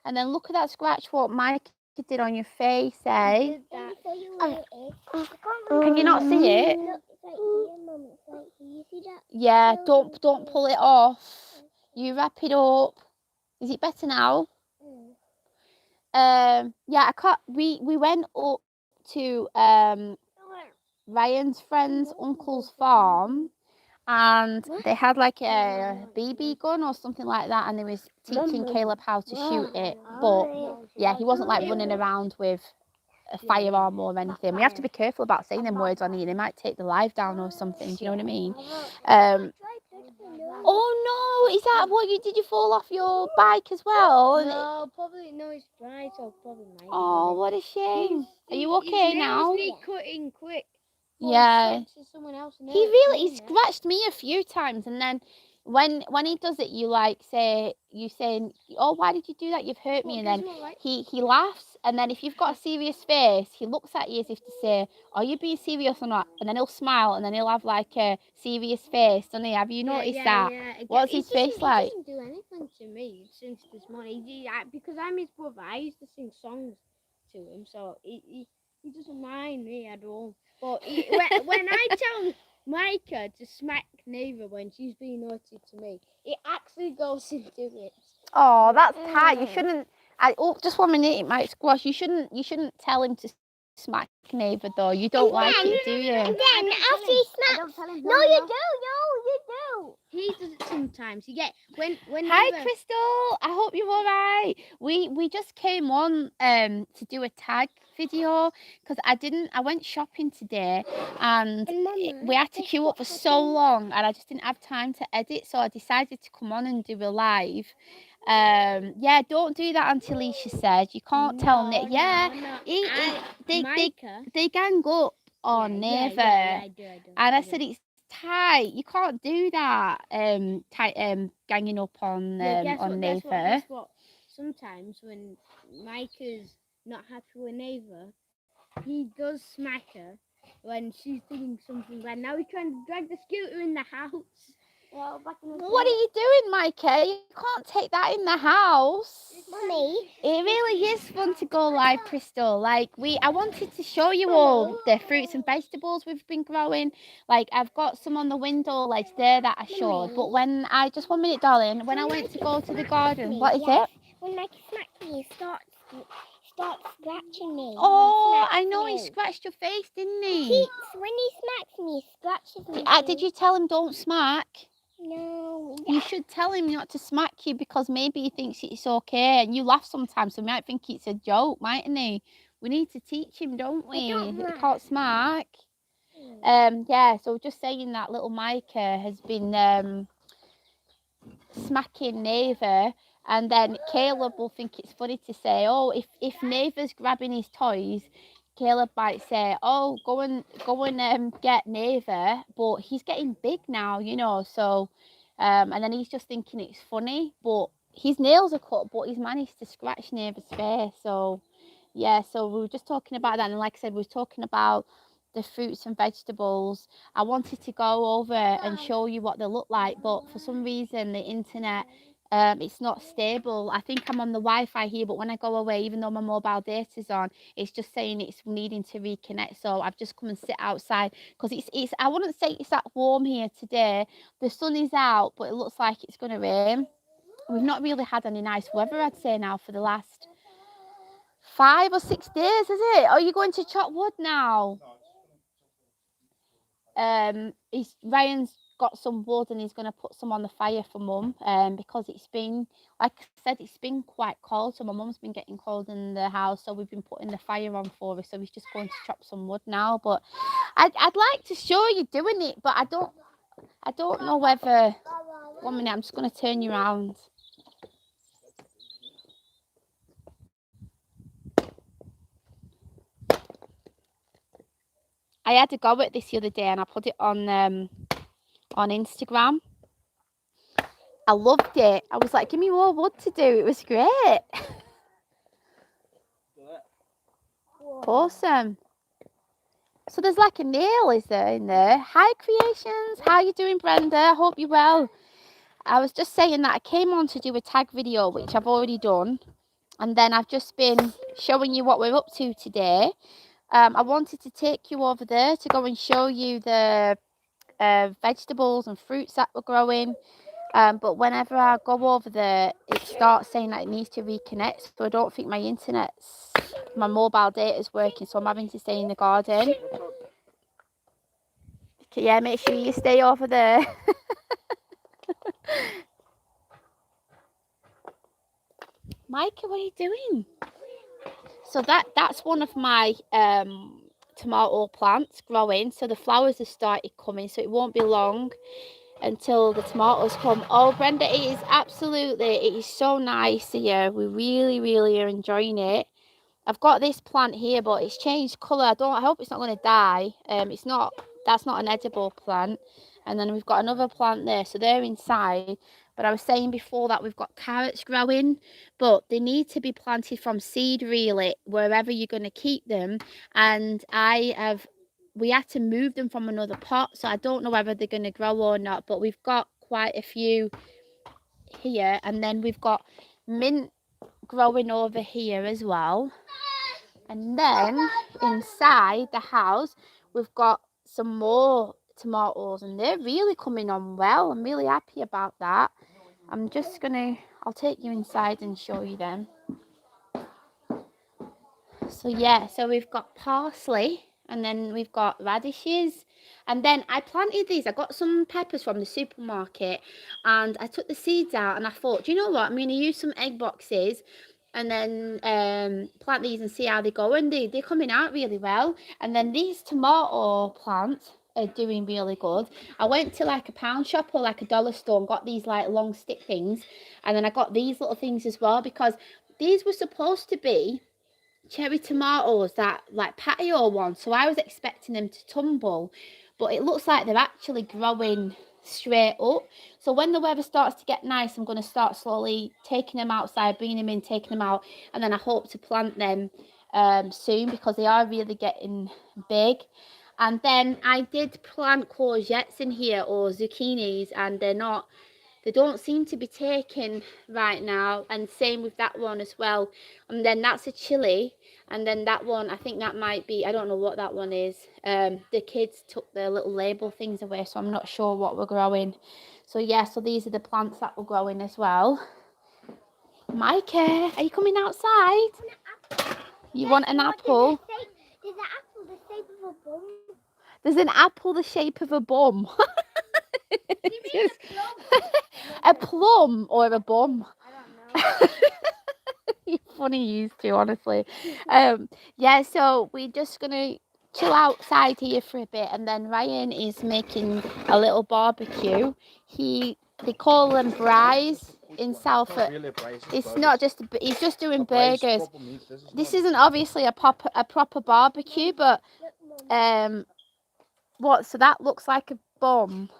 And then look at that scratch, what Mike did on your face, eh? Can you not see it? Yeah, don't pull it off. You wrap it up. Is it better now? Yeah, I can't. We went up to Ryan's friend's uncle's farm, and they had like a BB gun or something like that, and they was teaching Caleb how to shoot it. But yeah, he wasn't like running around with a firearm or anything. We have to be careful about saying them words on here. They might take the live down or something. Do you know what I mean? Oh no! Is that what you did? You fall off your bike as well? No, probably no. It's dry, so probably mine. Oh, what a shame. Are you okay now? He's cutting quick. Yeah. He scratched me a few times, and then when he does it, you say, oh, why did you do that? You've hurt me. And then he laughs, and then if you've got a serious face, he looks at you as if to say, are you being serious or not? And then he'll smile, and then he'll have like a serious face, doesn't he? Have you noticed that? Yeah. What's his face like? He doesn't do anything to me since this morning. Because I'm his brother, I used to sing songs to him, so he doesn't mind me at all. But when I tell Micah to smack Neva when she's being naughty to me, it actually goes into it. Oh, that's tight. You shouldn't. Just 1 minute, it might squash. You shouldn't tell him to smack Neva though. You don't like it, do you? And then after he smacks, no, you do. He does it sometimes. When Hi, Crystal. I hope you're all right. We just came on to do a tag video because I went shopping today, and we had to queue up for so long, and I just didn't have time to edit, so I decided to come on and do a live. Yeah, don't do that, Auntie Alicia said. You can't tell Nick. Yeah, No. they Micah. they gang up on Neva. I do. And I said it's tight. You can't do that. Tight. Ganging up on Neva. Guess what? Sometimes when Micah's not happy with Neva, he does smack her when she's doing something bad. Now he's trying to drag the scooter in the house. Well, back in the What are you doing, Micah? You can't take that in the house. Mummy. It really is fun to go live, Crystal. Like I wanted to show you all the fruits and vegetables we've been growing. Like I've got some on the window ledge there that I showed. But when I just 1 minute, darling, when I went to go to the garden, what is it? When Mikey smacks me, he starts scratching me. Oh, I know he scratched your face, didn't he? When he smacks me, he scratches me. Did you tell him don't smack? No. You should tell him not to smack you because maybe he thinks it's okay. And you laugh sometimes, so he might think it's a joke, mightn't he? We need to teach him, don't we? He can't smack. Yeah, so just saying that little Micah has been smacking Neva, and then Caleb will think it's funny to say, oh, if Neva's grabbing his toys, Caleb might say, oh, go and get Neva, but he's getting big now, you know, so and then he's just thinking it's funny, but his nails are cut, but he's managed to scratch Neva's face. So yeah, so we were just talking about that, and like I said, we were talking about the fruits and vegetables. I wanted to go over and show you what they look like, but for some reason the internet, it's not stable. I think I'm on the Wi-Fi here, but when I go away, even though my mobile data's on, it's just saying it's needing to reconnect. So I've just come and sit outside because it's I wouldn't say it's that warm here today. The sun is out, but it looks like it's going to rain. We've not really had any nice weather, I'd say, now for the last 5 or 6 days, is it? Are you going to chop wood now? Ryan's got some wood and he's going to put some on the fire for Mum, because it's been, like I said, it's been quite cold, so my mum's been getting cold in the house, so we've been putting the fire on for her, so he's just going to chop some wood now. But I'd like to show you doing it, but I don't know whether, 1 minute, I'm just going to turn you around. I had a go at this the other day and I put it on Instagram. I loved it. I was like, give me more wood to do. It was great. Awesome. So there's like a nail, is there, in there? Hi, Creations. How you doing, Brenda? Hope you're well. I was just saying that I came on to do a tag video, which I've already done. And then I've just been showing you what we're up to today. I wanted to take you over there to go and show you the vegetables and fruits that we're growing. But whenever I go over there, it starts saying that it needs to reconnect. So I don't think my mobile data is working. So I'm having to stay in the garden. Okay, yeah, make sure you stay over there. Micah, what are you doing? So that's one of my tomato plants growing. So the flowers have started coming. So it won't be long until the tomatoes come. Oh, Brenda, it is so nice here. We really are enjoying it. I've got this plant here, but it's changed colour. I hope it's not going to die. That's not an edible plant. And then we've got another plant there, so they're inside. But I was saying before that we've got carrots growing, but they need to be planted from seed, really, wherever you're going to keep them. And we had to move them from another pot, so I don't know whether they're going to grow or not. But we've got quite a few here, and then we've got mint growing over here as well. And then inside the house we've got some more tomatoes, and they're really coming on well. I'm really happy about that. I'll take you inside and show you them. So yeah, so we've got parsley, and then we've got radishes, and then I planted these. I got some peppers from the supermarket and I took the seeds out, and I thought, do you know what, I'm going to use some egg boxes and then plant these and see how they go, and they're coming out really well. And then these tomato plants, are doing really good. I went to like a pound shop or like a dollar store and got these like long stick things, and then I got these little things as well, because these were supposed to be cherry tomatoes, that like patio one, so I was expecting them to tumble, but it looks like they're actually growing straight up. So when the weather starts to get nice, I'm going to start slowly taking them outside, bringing them in, taking them out, and then I hope to plant them soon, because they are really getting big. And then I did plant courgettes in here, or zucchinis, and they don't seem to be taking right now. And same with that one as well. And then that's a chili, and then that one, I think that might be, I don't know what that one is. The kids took the little label things away, so I'm not sure what we're growing. So yeah, so these are the plants that we're growing as well. Micah, are you coming outside? You want an apple? There's an apple the shape of a bum. There's an apple the shape of a bum. You mean a plum? A plum or a bum? I don't know. You're funny, you two, honestly. Yeah, so we're just gonna chill outside here for a bit, and then Ryan is making a little barbecue. They call them braais in Salford. It's not just he's just doing burgers. This isn't obviously a proper barbecue, but what? So that looks like a bum.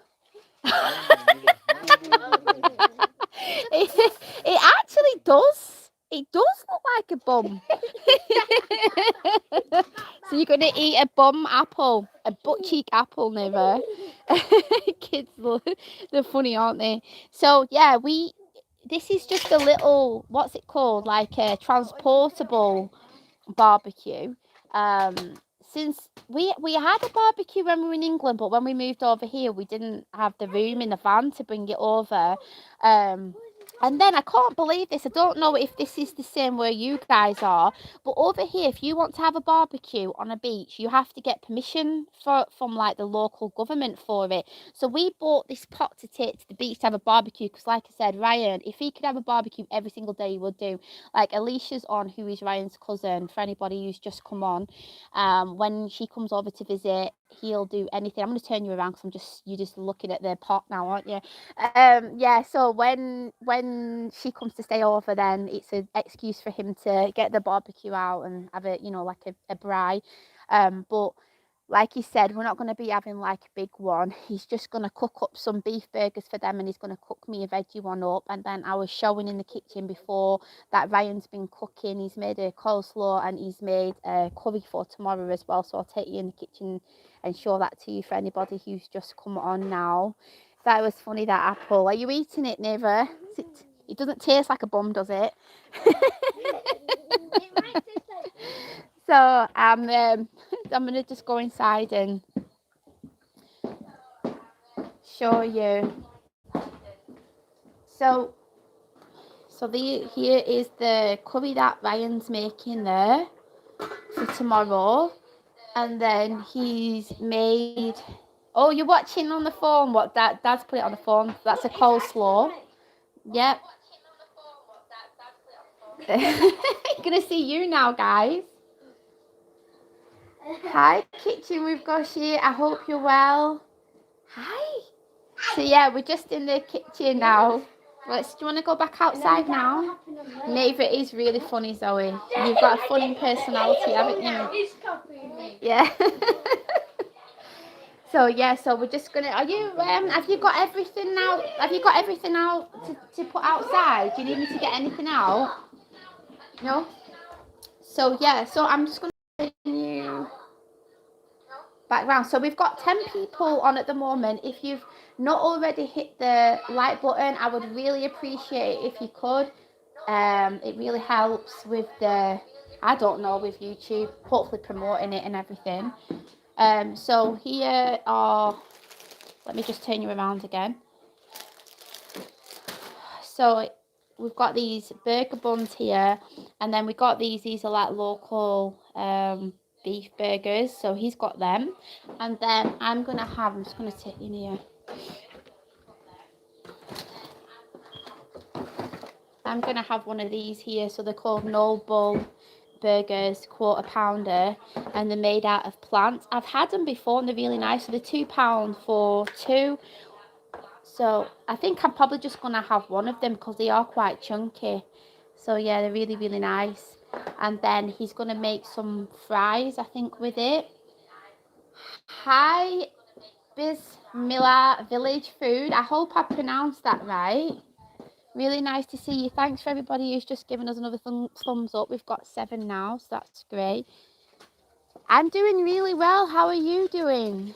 It actually does. It does look like a bum. So you're gonna eat a bum apple, a butt cheek apple, never. Kids, they're funny, aren't they? So yeah, this is just a little, what's it called? Like a transportable barbecue. Since we had a barbecue when we were in England, but when we moved over here, we didn't have the room in the van to bring it over. And then I can't believe this. I don't know if this is the same where you guys are, but over here, if you want to have a barbecue on a beach, you have to get permission from like the local government for it. So we bought this pot to take to the beach to have a barbecue, because like I said, Ryan, if he could have a barbecue every single day, he would do. Like Alicia's on, who is Ryan's cousin, for anybody who's just come on. When she comes over to visit, he'll do anything. I'm going to turn you around because you're just looking at the pot now, aren't you? Yeah, so when she comes to stay over, then it's an excuse for him to get the barbecue out and have a, like a braai. But like he said, we're not going to be having like a big one. He's just going to cook up some beef burgers for them, and he's going to cook me a veggie one up. And then I was showing in the kitchen before that Ryan's been cooking. He's made a coleslaw and he's made a curry for tomorrow as well. So I'll take you in the kitchen and show that to you for anybody who's just come on now. That was funny, that apple. Are you eating it, Neva? It doesn't taste like a bum, does it? It might taste like. So I'm gonna just go inside and show you. So here is the curry that Ryan's making there for tomorrow, and then he's made. Oh, you're watching on the phone? What? Dad's put it on the phone. That's a coleslaw. Yep. Gonna see you now, guys. Hi, kitchen with Goshi. I hope you're well. Hi. So yeah, we're just in the kitchen now. Do you want to go back outside now? Neva is really funny, Zoe. You've got a funny personality, haven't you? Yeah. So yeah, so we're just gonna. Are you? Have you got everything now? Have you got everything out to put outside? Do you need me to get anything out? No. So yeah, so I'm just gonna continue background. So we've got 10 people on at the moment. If you've not already hit the like button, I would really appreciate it if you could. It really helps with I don't know, with YouTube, hopefully promoting it and everything. So here are, let me just turn you around again. So we've got these burger buns here, and then we got these are like local beef burgers, so he's got them. And then I'm just gonna take in here. I'm gonna have one of these here, so they're called Noble burgers, quarter pounder, and they're made out of plants. I've had them before and they're really nice. So they're £2 for two. So I think I'm probably just going to have one of them because they are quite chunky. So yeah, they're really, really nice. And then he's going to make some fries, I think, with it. Hi, Bismillah Village Food. I hope I pronounced that right. Really nice to see you. Thanks for everybody who's just given us another thumbs up. We've got 7 now, so that's great. I'm doing really well. How are you doing?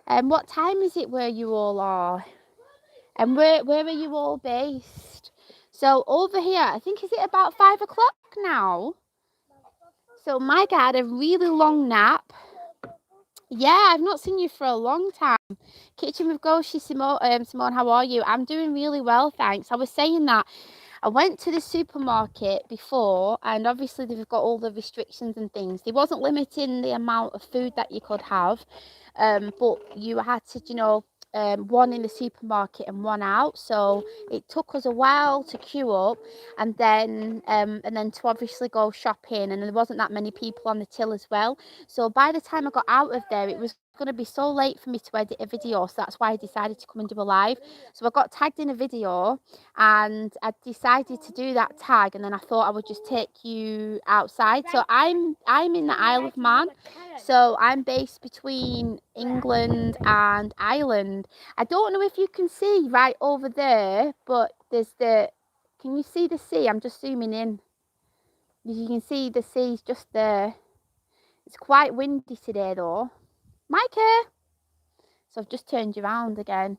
And what time is it where you all are? And where are you all based? So over here, I think, is it about 5 o'clock now? So Micah had a really long nap. Yeah, I've not seen you for a long time. Kitchen with Goshi, Simone, how are you? I'm doing really well, thanks. I was saying that I went to the supermarket before, and obviously they've got all the restrictions and things. They wasn't limiting the amount of food that you could have, but you had to, one in the supermarket and one out. So it took us a while to queue up, and then to obviously go shopping, and there wasn't that many people on the till as well. So by the time I got out of there, it was going to be so late for me to edit a video, so that's why I decided to come and do a live. So I got tagged in a video, and I decided to do that tag, and then I thought I would just take you outside. So I'm in the Isle of Man, so I'm based between England and Ireland. I don't know if you can see right over there, but can you see the sea? I'm just zooming in. You can see the sea's just there. It's quite windy today though. Micah! So I've just turned you around again.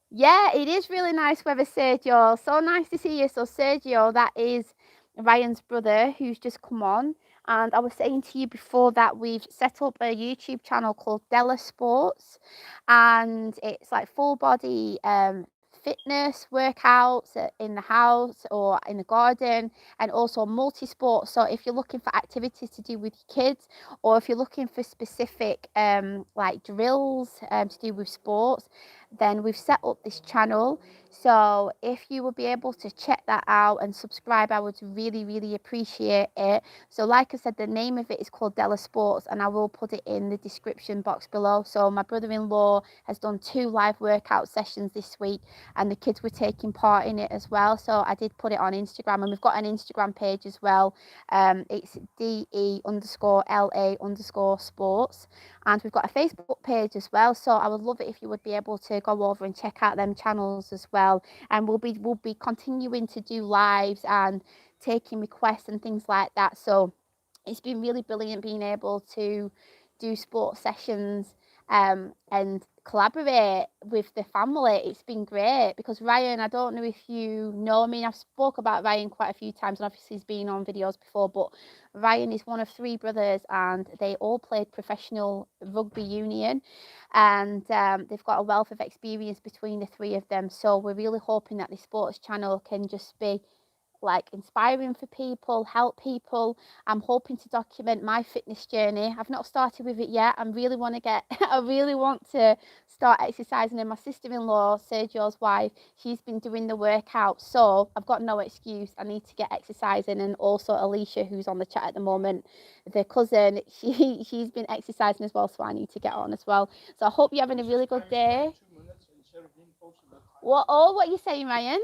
Yeah, it is really nice weather, Sergio. So nice to see you. So Sergio, that is Ryan's brother who's just come on. And I was saying to you before that we've set up a YouTube channel called Della Sports. And it's like full body fitness workouts in the house or in the garden, and also multi-sport. So if you're looking for activities to do with your kids, or if you're looking for specific like drills to do with sports, then we've set up this channel. So if you would be able to check that out and subscribe, I would really, really appreciate it. So like I said, the name of it is called Della Sports, and I will put it in the description box below. So my brother-in-law has done 2 live workout sessions this week, and the kids were taking part in it as well. So I did put it on Instagram, and we've got an Instagram page as well. It's DE_LA_sports, and we've got a Facebook page as well. So I would love it if you would be able to go over and check out them channels as well. And we'll be continuing to do lives and taking requests and things like that. So it's been really brilliant being able to do sports sessions and collaborate with the family. It's been great because Ryan, I don't know if you know, I mean, I've spoke about Ryan quite a few times, and obviously he's been on videos before, but Ryan is one of 3 brothers, and they all played professional rugby union, and they've got a wealth of experience between the 3 of them. So we're really hoping that the sports channel can just be like inspiring for people, help people. I'm hoping to document my fitness journey. I've not started with it yet. I really want to start exercising. And my sister-in-law, Sergio's wife, she's been doing the workout, so I've got no excuse. I need to get exercising. And also Alicia, who's on the chat at the moment, the cousin, she's been exercising as well, so I need to get on as well. So I hope you're having a really good day. What are you saying, Ryan?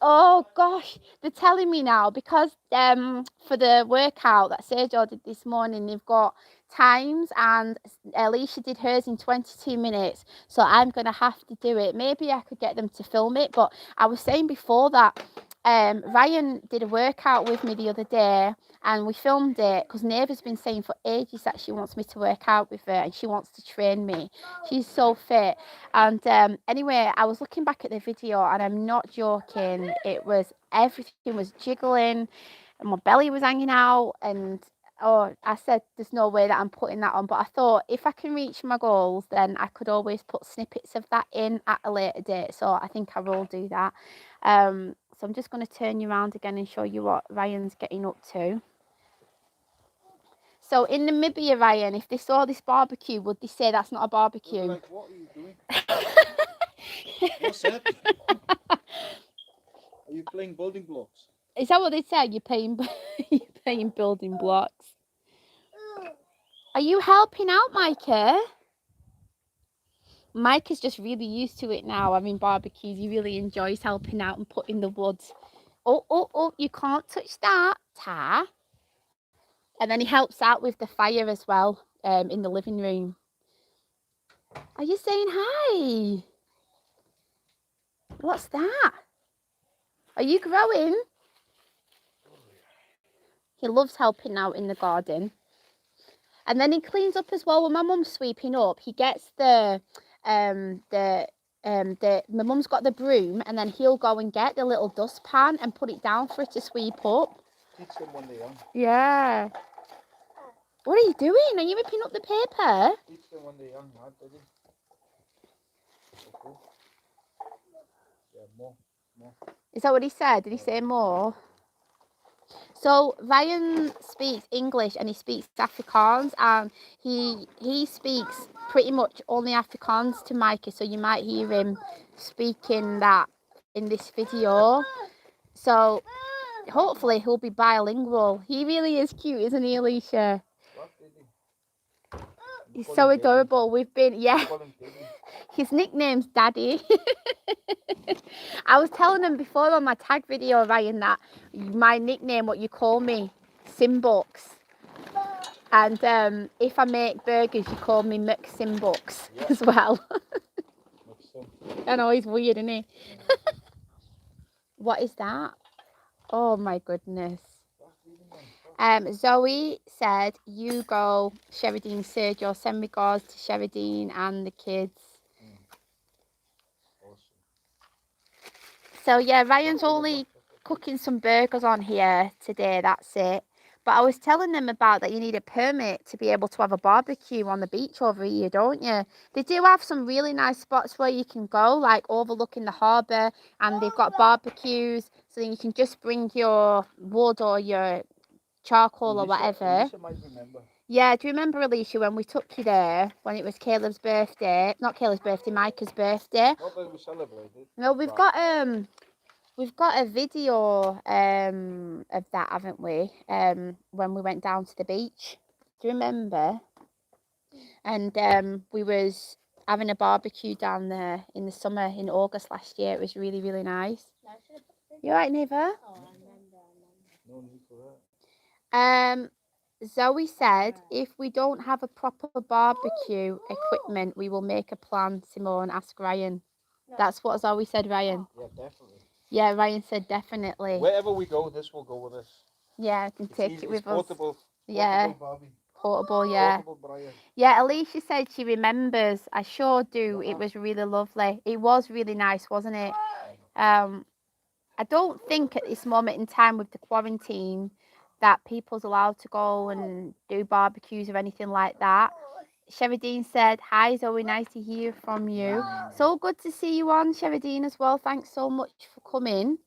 Oh gosh, they're telling me now because for the workout that Sergio did this morning, they've got times, and Alicia did hers in 22 minutes. So I'm going to have to do it. Maybe I could get them to film it. But I was saying before that Ryan did a workout with me the other day, and we filmed it because Neve has been saying for ages that she wants me to work out with her and she wants to train me. She's so fit. And anyway, I was looking back at the video, and I'm not joking, everything was jiggling and my belly was hanging out, and I said there's no way that I'm putting that on. But I thought if I can reach my goals, then I could always put snippets of that in at a later date. So I think I will do that. So I'm just going to turn you around again and show you what Ryan's getting up to. So in Namibia, Ryan, if they saw this barbecue, would they say that's not a barbecue? Like, what are you doing? What's happening? Are you playing building blocks? Is that what they say? You're paying, you're paying building blocks. Are you helping out, Micah? Micah's just really used to it now, having barbecues. He really enjoys helping out and putting the wood. Oh, you can't touch that, Ta. And then he helps out with the fire as well, in the living room. Are you saying hi? What's that? Are you growing? He loves helping out in the garden. And then he cleans up as well. When my mum's sweeping up, he gets my mum's got the broom, and then he'll go and get the little dustpan and put it down for it to sweep up. Teach them when they're young. Yeah. What are you doing? Are you ripping up the paper? Teach them when they're young, huh, Daddy? Okay. Yeah, more. Is that what he said? Did he say more? So Ryan speaks English and he speaks Afrikaans, and he speaks pretty much only Afrikaans to Micah, so you might hear him speaking that in this video. So hopefully he'll be bilingual. He really is cute, isn't he, Alicia? He's so adorable. We've been, yeah. His nickname's Daddy. I was telling him before on my tag video, Ryan, that my nickname, what you call me, Simbucks. And if I make burgers, you call me McSimbucks as well. I know, he's weird, isn't he? What is that? Oh my goodness. Zoe said, you go, Sheridine, Sergio, send regards to Sheridine and the kids. So yeah, Ryan's only cooking some burgers on here today, that's it. But I was telling them about that you need a permit to be able to have a barbecue on the beach over here, don't you? They do have some really nice spots where you can go, like overlooking the harbour, and they've got barbecues, so then you can just bring your wood or your charcoal or whatever. Alicia might remember. Yeah, do you remember, Alicia, when we took you there, when it was Caleb's birthday? Not Caleb's birthday, Micah's birthday. Not that we celebrated. No, we've got a video of that, haven't we? When we went down to the beach. Do you remember? And we was having a barbecue down there in the summer in August last year. It was really, really nice. You alright, Neva? No need for that. Zoe said, if we don't have a proper barbecue equipment, we will make a plan, Simone. Ask Ryan. That's what Zoe said, Ryan. Yeah, definitely. Yeah, Ryan said definitely. Wherever we go, this will go with us. Yeah, I can take it with us. Portable. Yeah. Portable, yeah. Portable Brian. Yeah, Alicia said she remembers. I sure do. It was really lovely. It was really nice, wasn't it? I don't think at this moment in time with the quarantine that people's allowed to go and do barbecues or anything like that. Sheridine said, hi Zoe, nice to hear from you. So good to see you on, Sheridine, as well. Thanks so much for coming.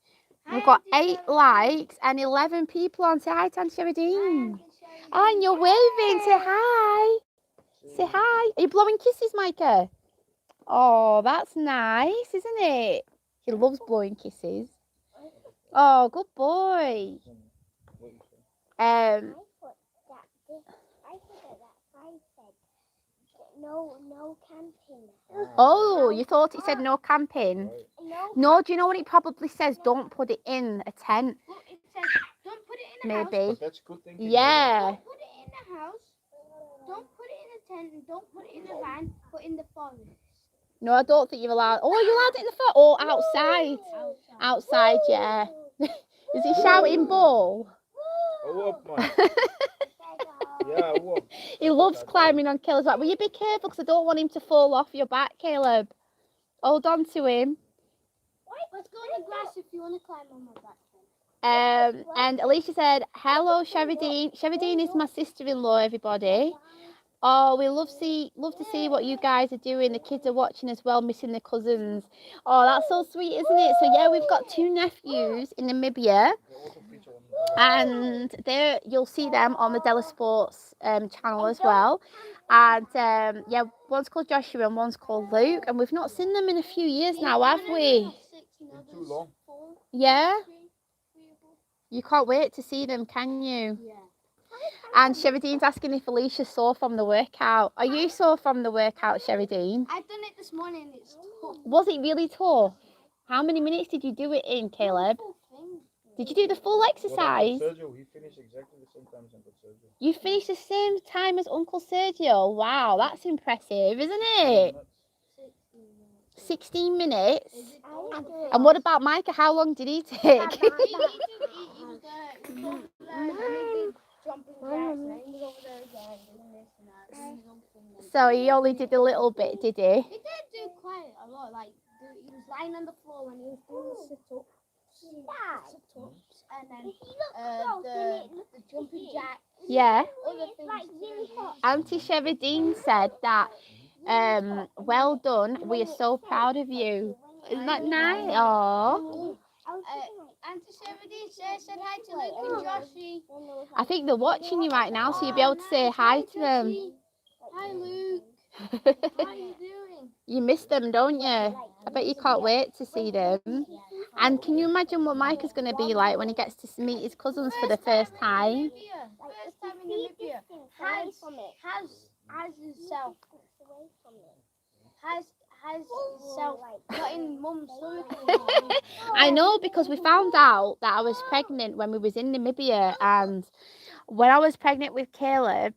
We've got 8 likes and 11 people on. Say hi, Tan Sheridine. Oh, and you're waving. Say hi. Say hi. Are you blowing kisses, Micah? Oh, that's nice, isn't it? He loves blowing kisses. Oh, good boy. No camping. Oh, you thought it said no camping? No, do you know what it probably says? Don't put it in a tent. Well, it says don't put it in a house. Maybe. But that's good thinking. Yeah. Don't put it in a house. Don't put it in a tent. And don't put it in a van. Put in the forest. No, I don't think you're allowed. Oh, you're allowed it in the forest? Oh, outside. Outside, yeah. Is he shouting ball? Oh, up, man. Yeah, I will. He loves climbing on Caleb's back. Will you be careful, because I don't want him to fall off your back, Caleb. Hold on to him. Let's go in the grass if you want to climb on my back. And Alicia said, hello, Sheridine. Sheridine is my sister-in-law, everybody. Oh, we love to see what you guys are doing. The kids are watching as well, missing their cousins. Oh, that's so sweet, isn't it? So yeah, we've got 2 nephews in Namibia, and there you'll see them on the Della Sports channel as well. And yeah, one's called Joshua and one's called Luke, and we've not seen them in a few years now, have we? Too long. Yeah. You can't wait to see them, can you? Yeah. And Sheridane's asking if Alicia's sore from the workout. Are you sore from the workout, Sheridane? I've done it this morning. It's tough. Was it really tough? How many minutes did you do it in, Caleb? Full thing. Did you do the full exercise? Sergio, he finished exactly the same time as Uncle Sergio. You finished the same time as Uncle Sergio. Wow, that's impressive, isn't it? 16 minutes. And what about Micah? How long did he take? He was jumping jacks, and then he was over there again doing this and that. Doing his own thing. So he only did a little bit, did he? He did do quite a lot. Like he was lying on the floor when he was doing the sit-ups. And then the jumping jack. Yeah. Other things. Auntie Sheridane said that, well done. We are so proud of you. Isn't that nice? Aww. Auntie Sheridane said hi to Luke and Joshy. I think they're watching you right now, so you'll be able to say hi to them. Hi, Luke. How are you doing? You miss them, don't you? I bet you can't wait to see them. And can you imagine what Micah's going to be like when he gets to meet his cousins for the first time? First time in Namibia. Has himself. Has himself got in mum's circle. I know, because we found out that I was pregnant when we was in Namibia, and when I was pregnant with Caleb,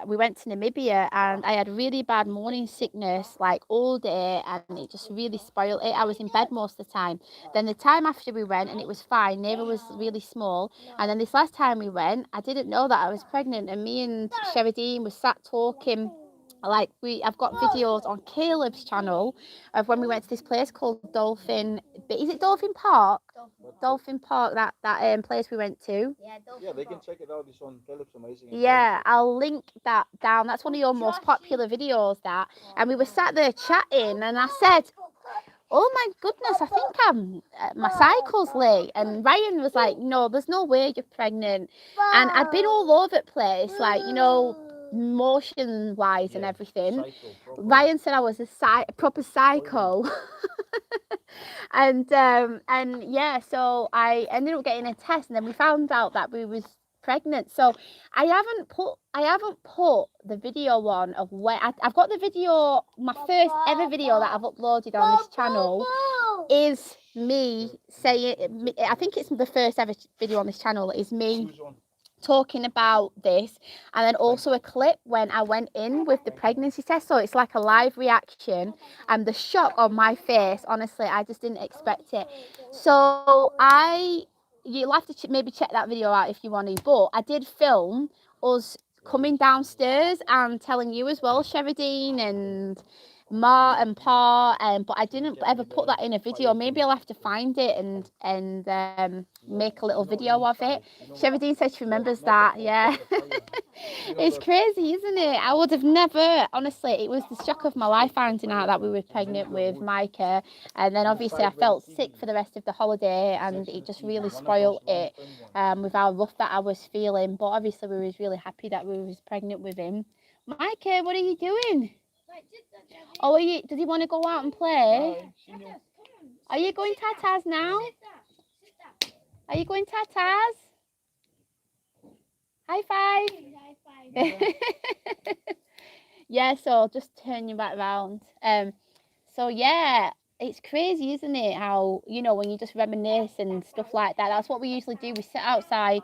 we went to Namibia and I had really bad morning sickness like all day, and it just really spoiled it. I was in bed most of the time. Then the time after we went, and it was fine, Neva was really small, and then this last time we went, I didn't know that I was pregnant, and me and Sheridane was sat talking. Like I've got videos on Caleb's channel of when we went to this place called Dolphin. Is it Dolphin Park? Dolphin Park. That place we went to. Yeah, they can check it out. It's on Caleb's amazing. Yeah, I'll link that down. That's one of your most popular videos. That, and we were sat there chatting, and I said, "Oh my goodness, I think my cycle's late." And Ryan was like, "No, there's no way you're pregnant." And I'd been all over the place, like, motion wise and everything. Ryan said I was a proper psycho. and yeah, so I ended up getting a test, and then we found out that we was pregnant. So I haven't put the video on of when I've got the video. My first ever video that I've uploaded on this channel is me saying, I think it's the first ever video on this channel is me talking about this, and then also a clip when I went in with the pregnancy test. So it's like a live reaction, and the shock on my face, honestly, I just didn't expect it. So you'll have to maybe check that video out if you want to, but I did film us coming downstairs and telling you as well, Sheridane and Ma and Pa, but I didn't ever put that in a video. Maybe I'll have to find it and make a little video of it. Sheridane said she remembers that. Yeah. It's crazy, isn't it? I would have never, honestly, it was the shock of my life finding out that we were pregnant with Micah, and then obviously I felt sick for the rest of the holiday, and it just really spoiled it with how rough that I was feeling. But obviously we was really happy that we was pregnant with him. Micah, what are you doing? Oh, does he want to go out and play? Are you going tatas now? Are you going tatas? High five. Yeah, so just turn you back around. So yeah, it's crazy, isn't it? How, when you just reminisce and stuff like that. That's what we usually do. We sit outside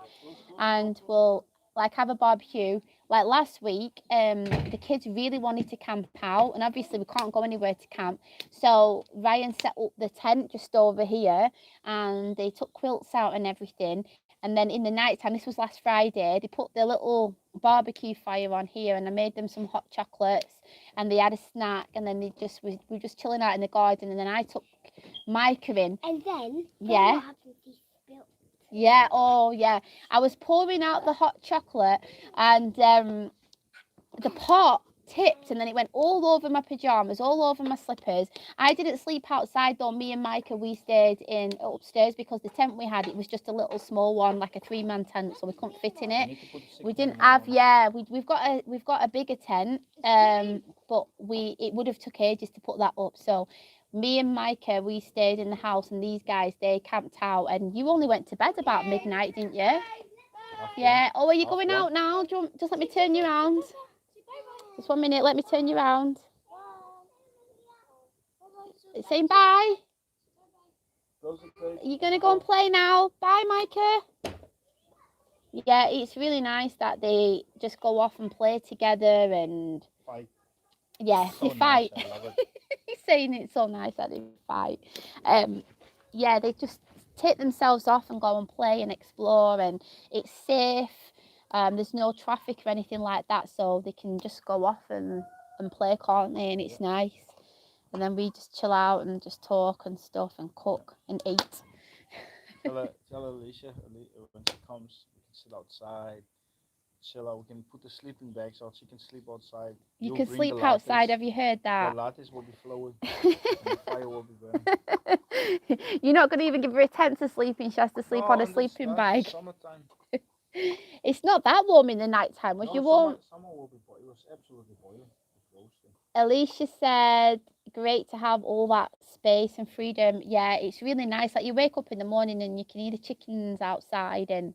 and we'll have a barbecue. Like last week, the kids really wanted to camp out, and obviously we can't go anywhere to camp. So Ryan set up the tent just over here, and they took quilts out and everything. And then in the night time, this was last Friday, they put their little barbecue fire on here, and I made them some hot chocolates, and they had a snack, and then we were just chilling out in the garden, and then I took Micah in. And then yeah. Yeah, oh yeah. I was pouring out the hot chocolate, and the pot tipped, and then it went all over my pajamas, all over my slippers. I didn't sleep outside though. Me and Micah, we stayed in upstairs because the tent we had, it was just a little small one, like a 3-man tent, so we couldn't fit in it. We didn't have, we've got a bigger tent, but it would have took ages to put that up. So me and Micah, we stayed in the house, and these guys, they camped out, and you only went to bed about midnight, didn't you? Yeah. Oh, are you going out now? Do you want, just let me turn you around. Just 1 minute, let me turn you around. Saying bye. Are you going to go and play now? Bye, Micah. Yeah, it's really nice that they just go off and play together and Fight. yeah, So they fight. nice, I love it. He's saying it's so nice that they fight. Yeah, they just take themselves off and go and play and explore, and it's safe. There's no traffic or anything like that, so they can just go off and play, can't they? And it's nice. And then we just chill out and just talk and stuff and cook and eat. Tell Alicia when she comes, we can sit outside, chill out. We can put the sleeping bags out. She can sleep outside. You You'll can bring sleep the outside. lattes. Have you heard The that? lattes will be flowing. And the fire will be burning. You're not going to even give her a tent to sleep in. She has to sleep on a sleeping bag. Summertime. It's not that warm in the night time. Was you warm? Summer will be boiling. It was absolutely boiling. Roasting. Alicia said, great to have all that space and freedom. Yeah, it's really nice. Like you wake up in the morning and you can hear the chickens outside, and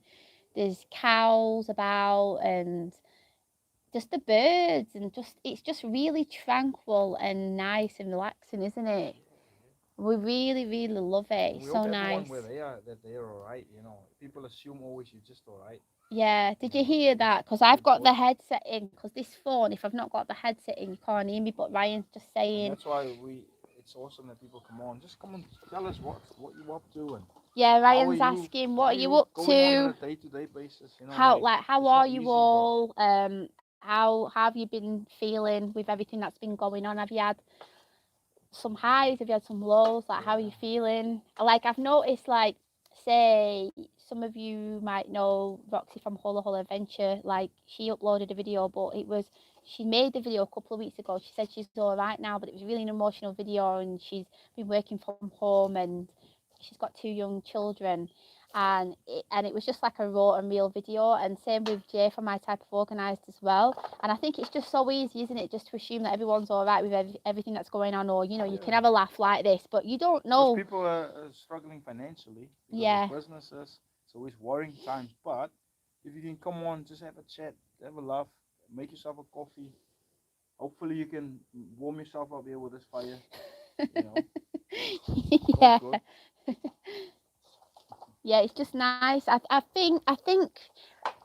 there's cows about, and just the birds, and just it's just really tranquil and nice and relaxing, isn't it? We really, really love it. It's so nice. Where they are, that they are alright. You know, people assume always you're just alright. Yeah, did you hear that? Because I've got the headset in, because this phone, if I've not got the headset in, you can't hear me, but Ryan's just saying. And that's why it's awesome that people come on. Just come and tell us what you up to. And yeah, Ryan's asking, what are you up to? On a day-to-day basis, you know, how are you all? How have you been feeling with everything that's been going on? Have you had some highs? Have you had some lows? Like, how are you feeling? Like, I've noticed, like, say, some of you might know Roxy from Holo Holo Adventure. Like, she uploaded a video, but she made the video a couple of weeks ago. She said she's all right now, but it was really an emotional video, and she's been working from home, and she's got 2 young children. And it was just like a raw and real video, and same with Jay from My Type of Organised as well. And I think it's just so easy, isn't it, just to assume that everyone's all right with everything that's going on, or you can have a laugh like this, but you don't know. People are struggling financially. Yeah. Businesses, it's always worrying times. But if you can come on, just have a chat, have a laugh, make yourself a coffee. Hopefully you can warm yourself up here with this fire. You know. Yeah. Yeah, it's just nice. I think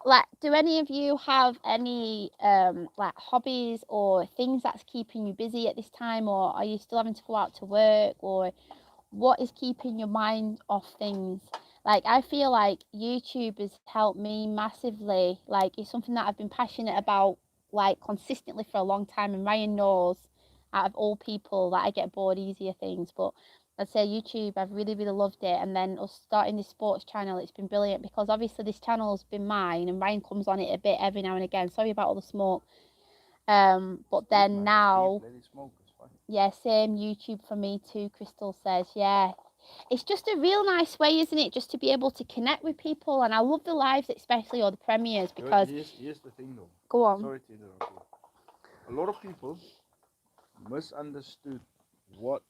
like, do any of you have any like hobbies or things that's keeping you busy at this time, or are you still having to go out to work, or what is keeping your mind off things? Like, I feel like YouTube has helped me massively. Like, it's something that I've been passionate about, like, consistently for a long time, and Ryan knows, out of all people, that I get bored easier things. But I'd say YouTube, I've really, really loved it. And then us starting this sports channel, it's been brilliant, because obviously this channel's been mine, and Ryan comes on it a bit every now and again. Sorry about all the smoke. But then now, yeah, same YouTube for me too, Crystal says. Yeah, it's just a real nice way, isn't it, just to be able to connect with people. And I love the lives, especially, or the premieres, because here's the thing though. Go on. Sorry to interrupt you. A lot of people misunderstood what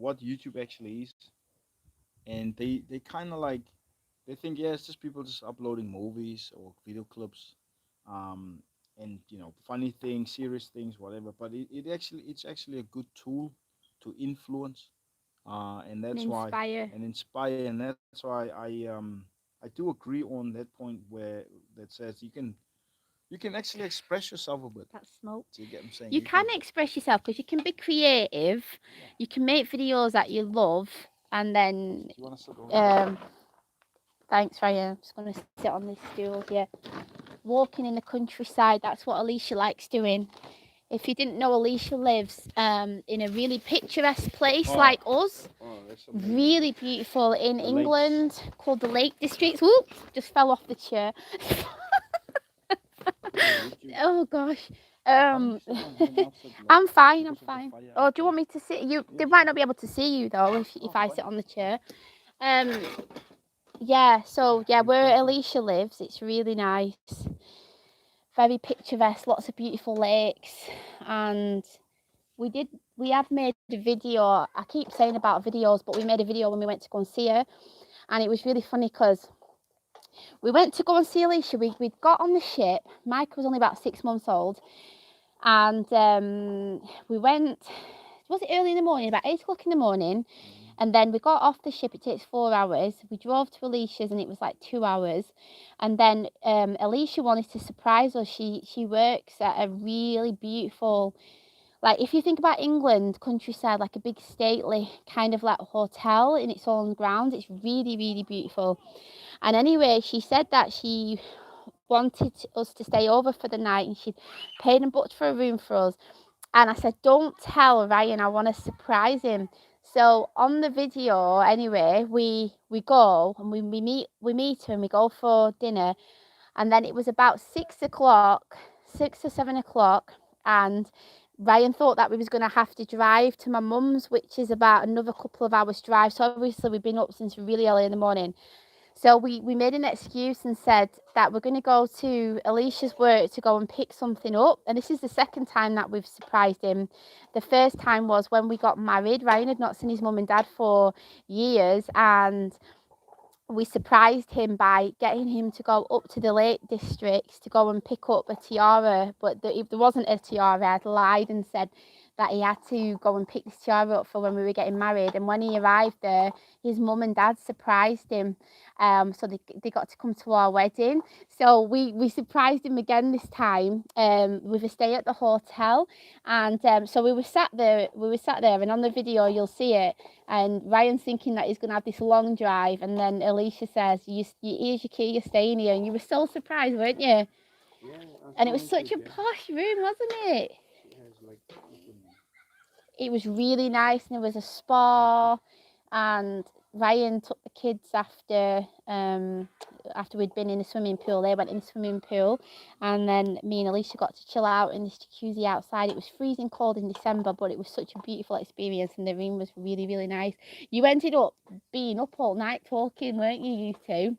YouTube actually is, and they kind of like, they think, yeah, it's just people just uploading movies or video clips, and funny things, serious things, whatever. But it's actually a good tool to influence, and that's inspire. Inspire, and that's why I do agree on that point where that says you can actually express yourself a bit. That's smoke. Do you get what I'm saying? You can express yourself, because you can be creative. Yeah. You can make videos that you love, and then. Do you want to sit on thanks, Ryan. I'm just going to sit on this stool here. Walking in the countryside, that's what Alicia likes doing. If you didn't know, Alicia lives in a really picturesque place like us. Really beautiful in England, called the Lake District. Whoop, just fell off the chair. Oh gosh. I'm fine. Oh, do you want me to sit? They might not be able to see you though if I sit on the chair. Yeah, so yeah, where Alicia lives, it's really nice, very picturesque, lots of beautiful lakes, and we have made a video. I keep saying about videos, but we made a video when we went to go and see her, and it was really funny because we went to go and see Alicia. We got on the ship. Mike was only about 6 months old, and we went. Was it early in the morning? About 8 o'clock in the morning, and then we got off the ship. It takes 4 hours. We drove to Alicia's, and it was like 2 hours. And then Alicia wanted to surprise us. She works at a really beautiful, like if you think about England countryside, like a big stately kind of like hotel in its own grounds. It's really, really beautiful. And anyway, she said that she wanted us to stay over for the night, and she'd paid and booked for a room for us. And I said, don't tell Ryan, I want to surprise him. So on the video, anyway, we go and we meet her and we go for dinner. And then it was about 6 o'clock, 6 or 7 o'clock, and Ryan thought that we was going to have to drive to my mum's, which is about another couple of hours drive. So obviously we've been up since really early in the morning. So we made an excuse and said that we're going to go to Alicia's work to go and pick something up. And this is the second time that we've surprised him. The first time was when we got married. Ryan had not seen his mum and dad for years, and we surprised him by getting him to go up to the Lake District to go and pick up a tiara. But if there wasn't a tiara, I'd lied and said that he had to go and pick this tiara up for when we were getting married. And when he arrived there, his mum and dad surprised him. So they got to come to our wedding. So we surprised him again this time with a stay at the hotel. And so we were sat there, and on the video you'll see it. And Ryan's thinking that he's going to have this long drive, and then Alicia says, here's your key, you're staying here. And you were so surprised, weren't you? Yeah. And it was such a posh room, wasn't it? Yeah, it's like It was really nice, and there was a spa, and Ryan took the kids after we'd been in the swimming pool. They went in the swimming pool, and then me and Alicia got to chill out in this jacuzzi outside. It was freezing cold in December, but it was such a beautiful experience, and the room was really, really nice. You ended up being up all night talking, weren't you two?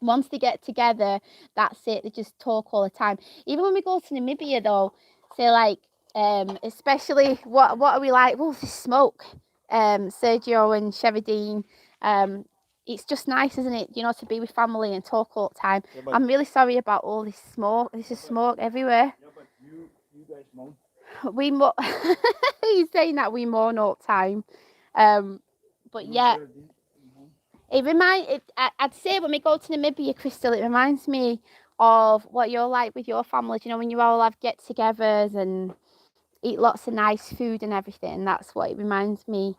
Once they get together, that's it. They just talk all the time. Even when we go to Namibia, though, say like, especially what are we like? Well, this smoke. Sergio and Sheridine. It's just nice, isn't it? You know, to be with family and talk all the time. Yeah, but, I'm really sorry about all this smoke. There's just smoke everywhere. yeah, but you guys moan. We he's saying that we mourn all the time. But yeah. I'd say when we go to Namibia, Crystal, it reminds me of what you're like with your families. You know, when you all have get-togethers and eat lots of nice food and everything. That's what it reminds me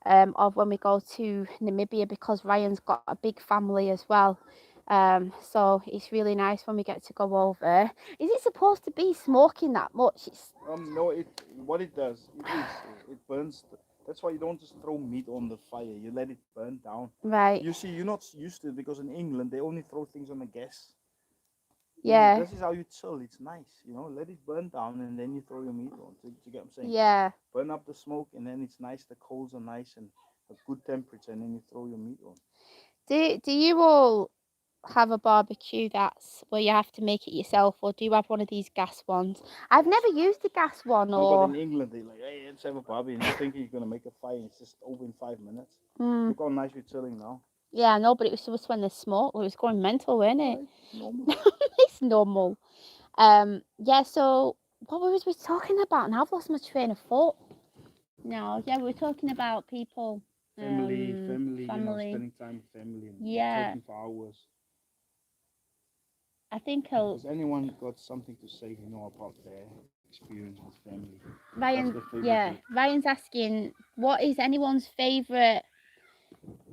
of when we go to Namibia, because Ryan's got a big family as well. So it's really nice when we get to go over. Is it supposed to be smoking that much? No, what it does, it burns. That's why you don't just throw meat on the fire. You let it burn down. Right. You see, you're not used to it because in England they only throw things on the gas. Yeah. This is how you chill. It's nice, you know. Let it burn down and then you throw your meat on. Do you get what I'm saying? Yeah. Burn up the smoke and then it's nice. The coals are nice and a good temperature, and then you throw your meat on. Do you all have a barbecue that's where you have to make it yourself, or do you have one of these gas ones? I've never used a gas one. No, or but in England they're like, hey, let's have a barbecue, and you're thinking you're gonna make a fire, and it's just over in 5 minutes. Look how nice we're chilling now. Yeah, no, but it was just when the smoke, it was going mental, weren't it? Normal. It's normal. Yeah, so what was we talking about? Now I've lost my train of thought. No, yeah, we were talking about people. Family, you know, spending time with family and talking for hours. I think Has anyone got something to say, you know, about their experience with family? Ryan's asking, what is anyone's favourite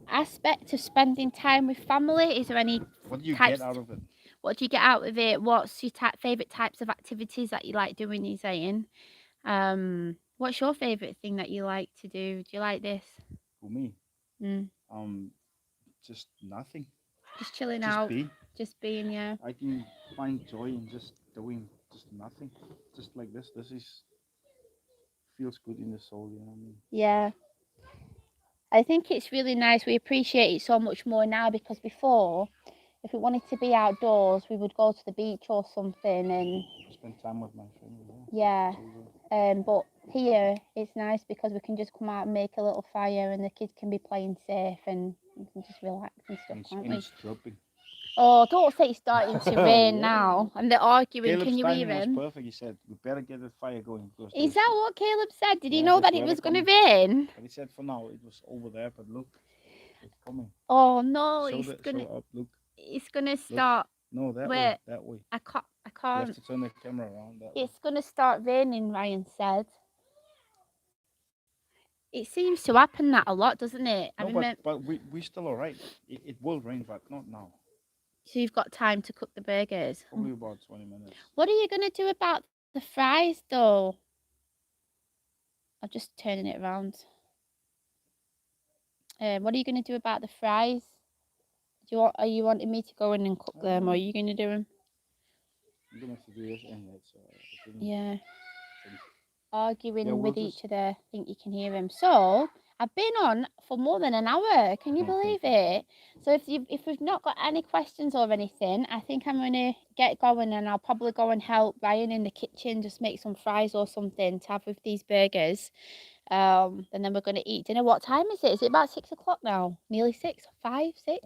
aspect of spending time with family? Is there any What do you get out of it? What do you get out of it? What's your favourite types of activities that you like doing, he's saying? What's your favourite thing that you like to do? Do you like this? For me? Just nothing. Just chilling out. Just being, yeah. I can find joy in just doing just nothing. Just like this. This feels good in the soul, you know what I mean? Yeah. I think it's really nice. We appreciate it so much more now, because before, if we wanted to be outdoors, we would go to the beach or something and spend time with my family. Yeah. But here it's nice because we can just come out and make a little fire and the kids can be playing safe and we can just relax and stuff, can't And we? it's dropping. Oh, don't say it's starting to rain Yeah. now and they're arguing. Caleb's Can you hear timing was him? perfect. He said, we better get the fire going. Because Is that what Caleb said? Did he Yeah, know there's that it weather was going to coming. rain? But he said for now it was over there, but look, it's coming. Oh no, Show up, look. it's gonna start. No, that Wait. way, that way. I You can't. have to turn the camera around that way. It's gonna start raining, Ryan said. It seems to happen that a lot, doesn't it? I No, remember. but we still alright. It will rain, but not now. So you've got time to cook the burgers. Probably about 20 minutes. What are you gonna do about the fries, though? I'm just turning it around. What are you gonna do about the fries? Are you wanting me to go in and cook them, or are you gonna do them? I'm gonna have to do this anyway, so Yeah. think- Arguing Yeah, we'll with each just- other. I think you can hear him. So I've been on for more than an hour. Can you believe it? So if we've not got any questions or anything, I think I'm gonna get going and I'll probably go and help Ryan in the kitchen, just make some fries or something to have with these burgers. And then we're gonna eat dinner. What time is it? Is it about 6 o'clock now? Nearly 6? 5, 6?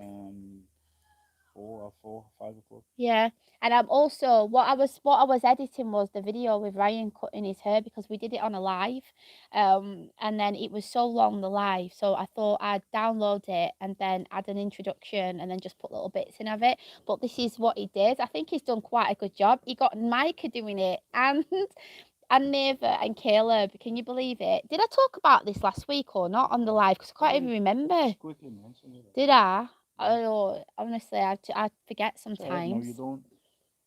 4, 5 o'clock. Yeah, and I'm also what I was editing was the video with Ryan cutting his hair because we did it on a live, and then it was so long the live, so I thought I'd download it and then add an introduction and then just put little bits in of it. But this is what he did. I think he's done quite a good job. He got Micah doing it and Neva and Caleb. Can you believe it? Did I talk about this last week or not on the live? Because I can't even remember. Just quickly mention it. Did I? I don't know. Honestly, I forget It's alright, sometimes. no, you don't.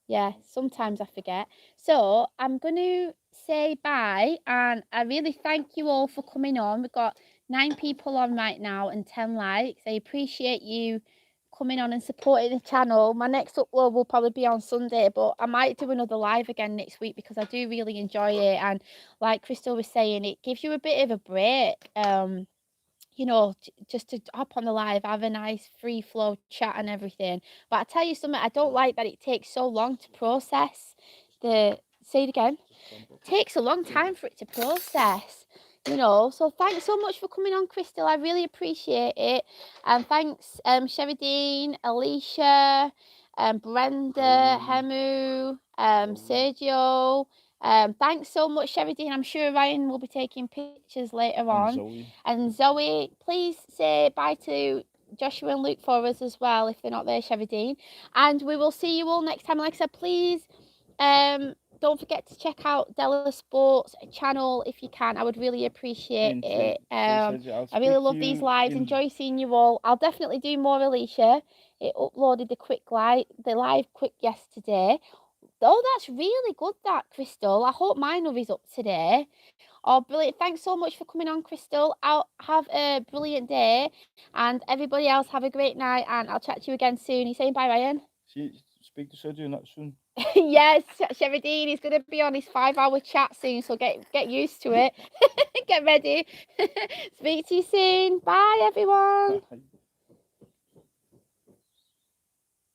Yeah, sometimes I forget. So I'm going to say bye, and I really thank you all for coming on. We've got 9 people on right now and 10 likes. I appreciate you coming on and supporting the channel. My next upload will probably be on Sunday, but I might do another live again next week because I do really enjoy it. And like Crystal was saying, it gives you a bit of a break. You know, just to hop on the live, have a nice free flow chat and everything. But I tell you something, I don't like that it takes so long to process the, say it again, it takes a long time for it to process, you know. So thanks so much for coming on, Crystal. I really appreciate it. And thanks, Sheridine, Alicia, Brenda, Hemu, Sergio. Thanks so much, Sheridine. I'm sure Ryan will be taking pictures later on. And Zoe, please say bye to Joshua and Luke for us as well if they're not there, Sheridine. And we will see you all next time. Like I said, please don't forget to check out Della Sports channel if you can. I would really appreciate it. I really love these lives. Enjoy seeing you all. I'll definitely do more, Alicia. It uploaded the live quick yesterday. Oh, that's really good, that, Crystal. I hope mine is up today. Oh, brilliant. Thanks so much for coming on, Crystal. I'll have a brilliant day. And everybody else, have a great night. And I'll chat to you again soon. You saying bye, Ryan? Speak to Sergio not soon. Yes, Sheridine is going to be on his 5-hour chat soon. So get used to it. Get ready. Speak to you soon. Bye, everyone.